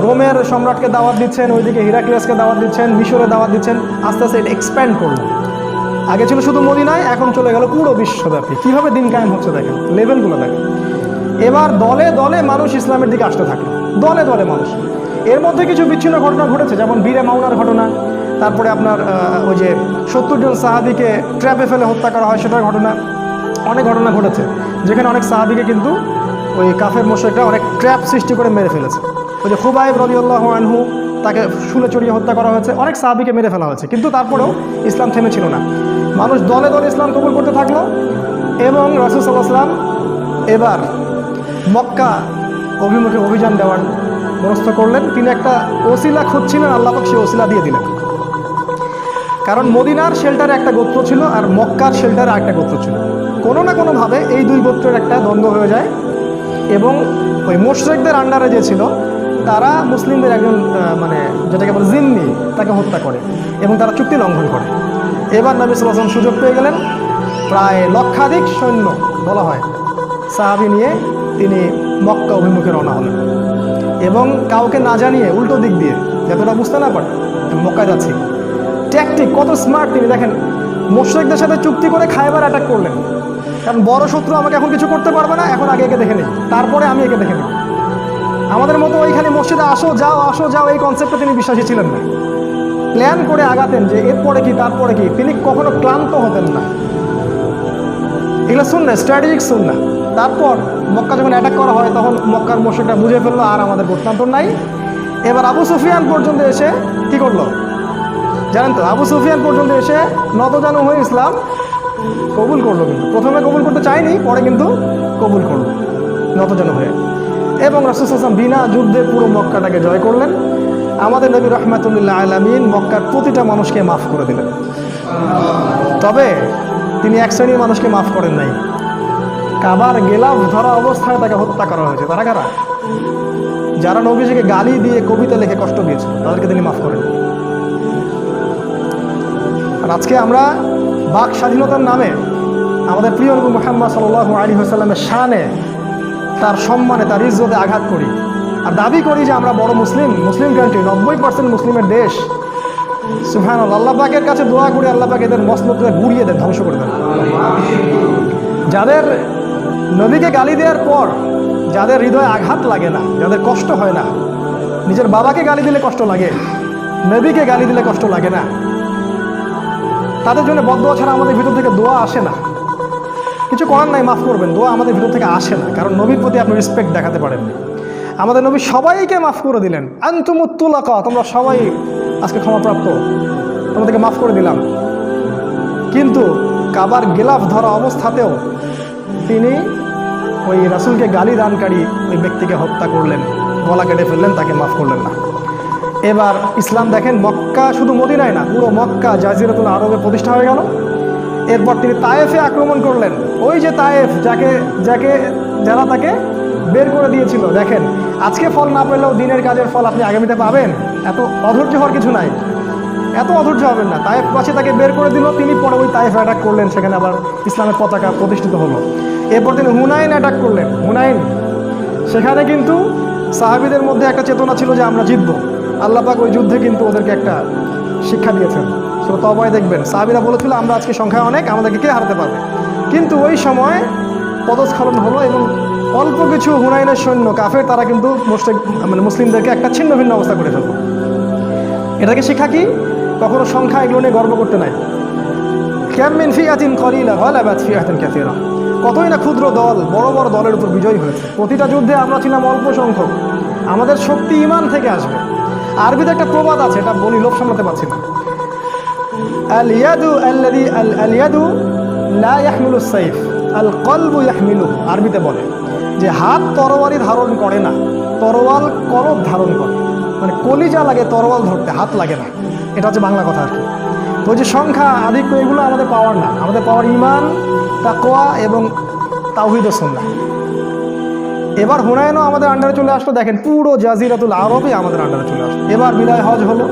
রোমের সম্রাটকে দাওয়াত দিচ্ছেন, ওইদিকে হিরাক্লিয়াসকে দাওয়াত দিচ্ছেন, মিশরে দাওয়াত দিচ্ছেন। আস্তে আস্তে এটা এক্সপ্যান্ড করলেন। আগে ছিল শুধু মদিনায়, এখন চলে গেল পুরো বিশ্বব্যাপী। কীভাবে দিন কায়েম হচ্ছে দেখেন, লেভেলগুলো দেখেন। এবার দলে দলে মানুষ ইসলামের দিকে আসতে থাকলো, দলে দলে মানুষ। এর মধ্যে কিছু বিচ্ছিন্ন ঘটনা ঘটেছে, যেমন বীরে মাউনার ঘটনা, তারপরে আপনার ওই যে 70 জন সাহাবীকে ট্র্যাপে ফেলে হত্যা করা হয় সেটার ঘটনা। অনেক ঘটনা ঘটেছে যেখানে অনেক সাহাবীকে কিন্তু ওই কাফের মুশরিকরা অনেক ট্র্যাপ সৃষ্টি করে মেরে ফেলেছে। ওই যে খুবাইব রাদিয়াল্লাহু আনহু, তাকে শুলে চড়িয়ে হত্যা করা হয়েছে, অনেক সাহাবীকে মেরে ফেলা হয়েছে। কিন্তু তারপরেও ইসলাম থেমেছিল না, মানুষ দলে দলে ইসলাম কবুল করতে থাকলো। এবং রাসূল সাল্লাল্লাহু আলাইহি ওয়াসাল্লাম এবার মক্কা অভিমুখে অভিযান দেওয়ার মনস্থ করলেন। তিনি একটা ওসিলা খুঁজছিলেন, আল্লাহ পাক সেই ওসিলা দিয়ে দিলেন। কারণ মদিনার শেল্টারে একটা গোত্র ছিল আর মক্কার শেল্টারে একটা গোত্র ছিল। কোনো না কোনোভাবে এই দুই গোত্রের একটা দ্বন্দ্ব হয়ে যায়, এবং ওই মুশরিকদের আন্ডারে যে ছিল তারা মুসলিমদের একজন মানে যেটাকে বলে জিম্মি, তাকে হত্যা করে এবং তারা চুক্তি লঙ্ঘন করে। এবার নবী সাল্লাল্লাহু আলাইহি ওয়াসাল্লাম সুযোগ পেয়ে গেলেন, প্রায় লক্ষাধিক সৈন্য বলা হয় সাহাবী নিয়ে তিনি মক্কা অভিমুখে রওনা হলেন, এবং কাউকে না জানিয়ে উল্টো দিক দিয়ে, যাতে ওরা বুঝতে না পারে মক্কায় যাচ্ছি। ট্যাকটিক কত স্মার্ট তিনি দেখেন, মুশরিকদের সাথে চুক্তি করে খায়বার অ্যাটাক করলেন। কারণ বড় শত্রু আমাকে এখন কিছু করতে পারবে না, এখন আগে একে দেখে নিই, তারপরে আমি একে দেখে নিই। আমাদের মতো ওইখানে মসজিদে আসো যাও এই কনসেপ্টে তিনি বিশ্বাসী ছিলেন না। প্ল্যান করে আগাতেন যে এরপরে কি তারপরে কি, তিনি কখনো ক্লান্ত হতেন না। এগুলো সুন্নাহ, স্ট্র্যাটেজিক সুন্নাহ। তারপর মক্কা যখন অ্যাটাক করা হয় তখন মক্কার মুশরিকরা বুঝে ফেললো আর আমাদের গত্যন্তর নাই। এবার আবু সুফিয়ান পর্যন্ত এসে কি করলো জানেন তো? আবু সুফিয়ান পর্যন্ত এসে নতজানু হয়ে ইসলাম কবুল করলো। কিন্তু প্রথমে কবুল করতে চায়নি, পরে কিন্তু কবুল করলো নতজানু হয়ে। এবং রাসূল সাল্লাল্লাহু আলাইহি ওয়াসাল্লাম বিনা যুদ্ধে পুরো মক্কাটাকে জয় করলেন। আমাদের নবী রাহমাতুল্লিল আলামিন মক্কার প্রতিটা মানুষকে মাফ করে দিলেন। তবে তিনি এক শ্রেণীর মানুষকে মাফ করেন নাই। কাবার গেলাফ ধরা অবস্থায় তাকে হত্যা করা হয়েছে। তারা কারা? যারা নবীজিকে গালি দিয়ে কবিতা লিখে কষ্ট দিয়েছিল, তাদেরকে তিনি মাফ করেন। আর আজকে আমরা বাক স্বাধীনতার নামে আমাদের প্রিয় নবী মুহাম্মদ সাল্লাল্লাহু আলাইহি ওয়াসাল্লামের শানে, তার সম্মানে, তার ইজ্জতে আঘাত করি আর দাবি করি যে আমরা বড় মুসলিম কান্ট্রি, 90% মুসলিমের দেশ। সুবহানাল্লাহ, আল্লাহ পাকের কাছে দোয়া করি আল্লাহ পাক এদের মসনদকে গুড়িয়ে দেন, ধ্বংস করে দেন। যাদের নবীকে গালি দেওয়ার পর যাদের হৃদয়ে আঘাত লাগে না, যাদের কষ্ট হয় না, নিজের বাবাকে গালি দিলে কষ্ট লাগে, নবীকে গালি দিলে কষ্ট লাগে না, তাদের জন্য বদদোয়া ছাড়া আমাদের ভিতর থেকে দোয়া আসে না। কিছু করার নাই, মাফ করবেন, দোয়া আমাদের ভিতর থেকে আসে না, কারণ নবীর প্রতি আপনি রেসপেক্ট দেখাতে পারেননি। আমাদের নবী সবাইকে মাফ করে দিলেন। আনতুমুত তুলাকা, তোমরা সবাই আজকে ক্ষমাপ্রাপ্ত, তোমাদেরকে মাফ করে দিলাম। কিন্তু কাবার গেলাফ ধরা অবস্থাতেও তিনি ওই রাসূলকে গালি দানকারী ওই ব্যক্তিকে হত্যা করলেন, গলা কেটে ফেললেন, তাকে মাফ করলেন না। এবার ইসলাম দেখেন মক্কা, শুধু মদিনায় না, পুরো মক্কা জাজিরাতুল আরবে প্রতিষ্ঠা হয়ে গেল। এরপর তিনি তায়েফে আক্রমণ করলেন। ওই যে তায়েফ, যারা তাকে বের করে দিয়েছিল, দেখেন আজকে ফল না পেলেও দিনের কাজের ফল আপনি আগামীতে পাবেন। এত অধৈর্য হওয়ার কিছু নাই। এত অধৈর্য হবেন না। তায়েফবাসী তাকে বের করে দিল, তিনি পরে ওই তায়েফ অ্যাটাক করলেন, সেখানে আবার ইসলামের পতাকা প্রতিষ্ঠিত হলো। এরপর তিনি হুনাইন অ্যাটাক করলেন, হুনাইন, সেখানে কিন্তু সাহাবীদের মধ্যে একটা চেতনা ছিল যে আমরা জিতবো। আল্লাহ পাক ওই যুদ্ধে কিন্তু ওদেরকে একটা শিক্ষা দিয়েছেন। সো তবায় দেখবেন সাহাবীরা বলেছিল আমরা আজকে সংখ্যায় অনেক, আমাদেরকে কে হারাতে পারবে। কিন্তু ওই সময় পদস্খলন হলো এবং অল্প কিছু হুনাইনের সৈন্য কাফের তারা কিন্তু মুসলিমদেরকে একটা ছিন্ন ভিন্ন অবস্থা করে ফেলল। এটাকে শিক্ষা কি? কখনো সংখ্যা এগুলো নিয়ে গর্ব করতে নাই। কাম মিন ফিআতিন কলিলা গালাবাত ফিআতান কাসীরা, কতই না ক্ষুদ্র দল বড় বড় দলের উপর বিজয়ী হয়েছে। প্রতিটা যুদ্ধে আমরা ছিলাম অল্প সংখ্যক। আমাদের শক্তি ঈমান থেকে আসবে। আরবিতে একটা প্রবাদ আছে, এটা বলি, লোভ সামলাতে পারছি না। আল ইয়াদু লা ইয়াহমিলু সাইফ আল কলবু ইয়াহমিলু, আরবিতে বলে যে হাত তরবারি ধারণ করে না, তরোয়াল কলব ধারণ করে। মানে কলিজা লাগে তরোয়াল ধরতে, হাত লাগে না। এটা হচ্ছে বাংলা কথা আর কি। তো যে সংখ্যা আধিক্য এগুলো আমাদের পাওয়ার না, আমাদের পাওয়ার ঈমান, তাকওয়া এবং তাওহীদ ও সুন্নাহ। এবার হুনাইনও আমাদের আন্ডারে চলে আসলো। দেখেন পুরো জাজিরাতুল আরবই আমাদের আন্ডারে চলে আসলো। এবার বিদায় হজ হলো,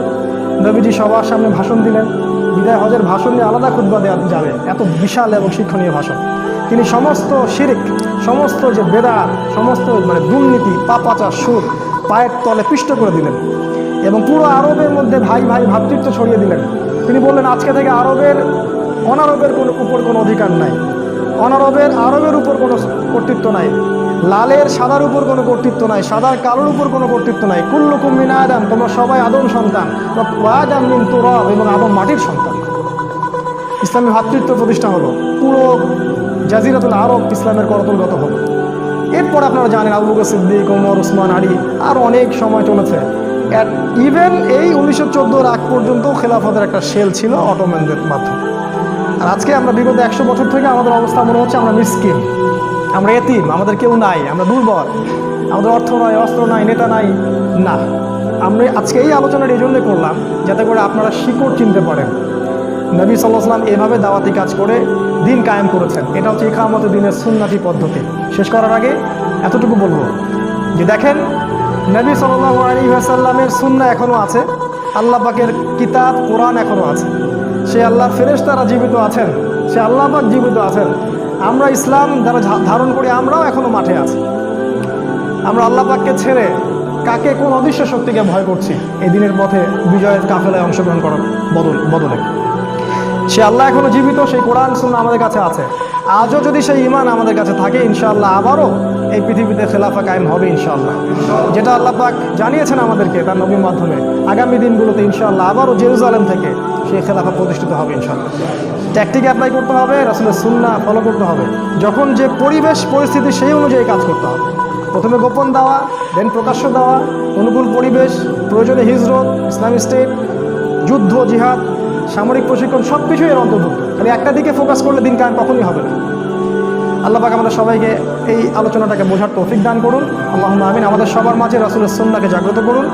নবীজি সবার সামনে ভাষণ দিলেন। বিদায় হজের ভাষণ নিয়ে আলাদা খুতবা দেওয়া যাবে, এত বিশাল এবং শিক্ষণীয় ভাষণ। তিনি সমস্ত শিরক, সমস্ত যে বেদাত, সমস্ত দুর্নীতি, পাপাচার, সুদ পায়ের তলে পিষ্ট করে দিলেন এবং পুরো আরবের মধ্যে ভাই ভাই ভ্রাতৃত্ব ছড়িয়ে দিলেন। তিনি বললেন আজকে থেকে অনারবের উপর কোনো অধিকার নাই, আরবের উপর কোনো কর্তৃত্ব নাই, লালের সাদার উপর কোনো কর্তৃত্ব নাই, সাদার কালোর উপর কোনো কর্তৃত্ব নাই। কুল্লুকুম মিন আদম, তোমরা সবাই আদম সন্তান, আদম মিন তুরাব, এবং আদম মাটির সন্তান। ইসলামী ভ্রাতৃত্ব প্রতিষ্ঠা হলো, পুরো জাজিরাতুল আরব ইসলামের করতলগত হলো। এরপর আপনারা জানেন আবু বকর সিদ্দিক, ওমর, ওসমান, আলী, আর অনেক সময় চলেছে। ইভেন এই 1914 আগ পর্যন্ত খেলাফতের একটা সেল ছিল অটোম্যানদের মাধ্যমে। আর আজকে আমরা বিগত 100 বছর থেকে আমাদের অবস্থা মনে হচ্ছে আমরা মিসকিন, আমরা এতিম, আমাদের কেউ নাই, আমরা দুর্বল, আমাদের অর্থ নাই, অস্ত্র নাই, নেতা নাই। না, আমরা আজকে এই আলোচনাটা এই জন্যই করলাম যাতে করে আপনারা শিকড় চিনতে পারেন। নবী সাল্লাল্লাহু আলাইহি ওয়াসাল্লাম এভাবে দাওয়াতি কাজ করে দিন কায়েম করেছেন। এটা হচ্ছে ইকামতে দ্বীনের সুন্নতি পদ্ধতি। শেষ করার আগে এতটুকু বলবো যে দেখেন, নবী সাল্লাল্লাহু আলাইহি ওয়াসাল্লামের সুন্নাহ এখনও আছে, আল্লাহ পাকের কিতাব কোরআন এখনও আছে, সে আল্লাহর ফেরেশতারা জীবিত আছেন, সে আল্লাহ পাক জীবিত আছেন। আমরা ইসলাম যারা ধারণ করি আমরাও এখনও মাঠে আছি। আমরা আল্লাহ পাককে ছেড়ে কাকে, কোন অদৃশ্য শক্তিকে ভয় করছি এই দিনের পথে বিজয়ের কাফেলায় অংশগ্রহণ করার বদলে? সে আল্লাহ এখনও জীবিত, সেই কোরআন সুন্নাহ আমাদের কাছে আছে। আজও যদি সেই ঈমান আমাদের কাছে থাকে, ইনশাআল্লাহ আবারও এই পৃথিবীতে খেলাফা কায়েম হবে ইনশাআল্লাহ। যেটা আল্লাহ পাক জানিয়েছেন আমাদেরকে তার নবীর মাধ্যমে, আগামী দিনগুলোতে ইনশাআল্লাহ আবারও জেরুজালেম থেকে সেই খেলাফা প্রতিষ্ঠিত হবে ইনশাআল্লাহ। ট্যাকটিক অ্যাপ্লাই করতে হবে, রাসূলের সুন্নাহ ফলো করতে হবে। যখন যে পরিবেশ পরিস্থিতি সেই অনুযায়ী কাজ করতে হবে। প্রথমে গোপন দেওয়া, দেন প্রকাশ্য দেওয়া, অনুকূল পরিবেশ, প্রয়োজনে হিজরত, ইসলামিক স্টেট, যুদ্ধ, জিহাদ, সামরিক প্রশিক্ষণ, সব কিছুই এর অন্তর্ভুক্ত। খালি একটা দিকে ফোকাস করলে দিন কায়েম কখনই হবে না। আল্লাহ পাক আমাদের সবাইকে এই আলোচনাটাকে বোঝার তৌফিক দান করুন, আল্লাহুম্মা আমিন। আমাদের সবার মাঝে রাসূলের সুন্নাহকে জাগ্রত করুন,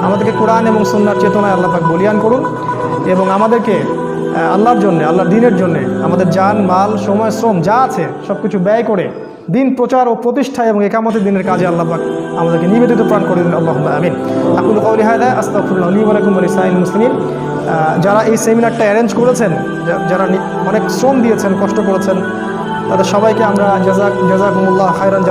আমাদেরকে কোরআন এবং সুন্নাহর চেতনায় আল্লাহ পাক বলিয়ান করুন এবং আমাদেরকে আল্লাহর জন্য, আল্লাহর দ্বীনের জন্য আমাদের জান, মাল, সময়, শ্রম যা আছে সব কিছু ব্যয় করে দিন প্রচার ও প্রতিষ্ঠা এবং ইকামতের দিনের কাজে আল্লাহ পাক আমাদেরকে নিবেদিত প্রাণ করে দিন, আল্লাহুম্মা আমিন। আকুলু কওলি হাযা আস্তাগফিরুল্লাহ লি ওয়া লাকুম ওয়া লিসাইরিল মুসলিমিন। যারা এই সেমিনারটা অ্যারেঞ্জ করেছেন, যারা অনেক শ্রম দিয়েছেন, কষ্ট করেছেন, তাদের সবাইকে আমরা জাযাকুমুল্লাহ খায়রান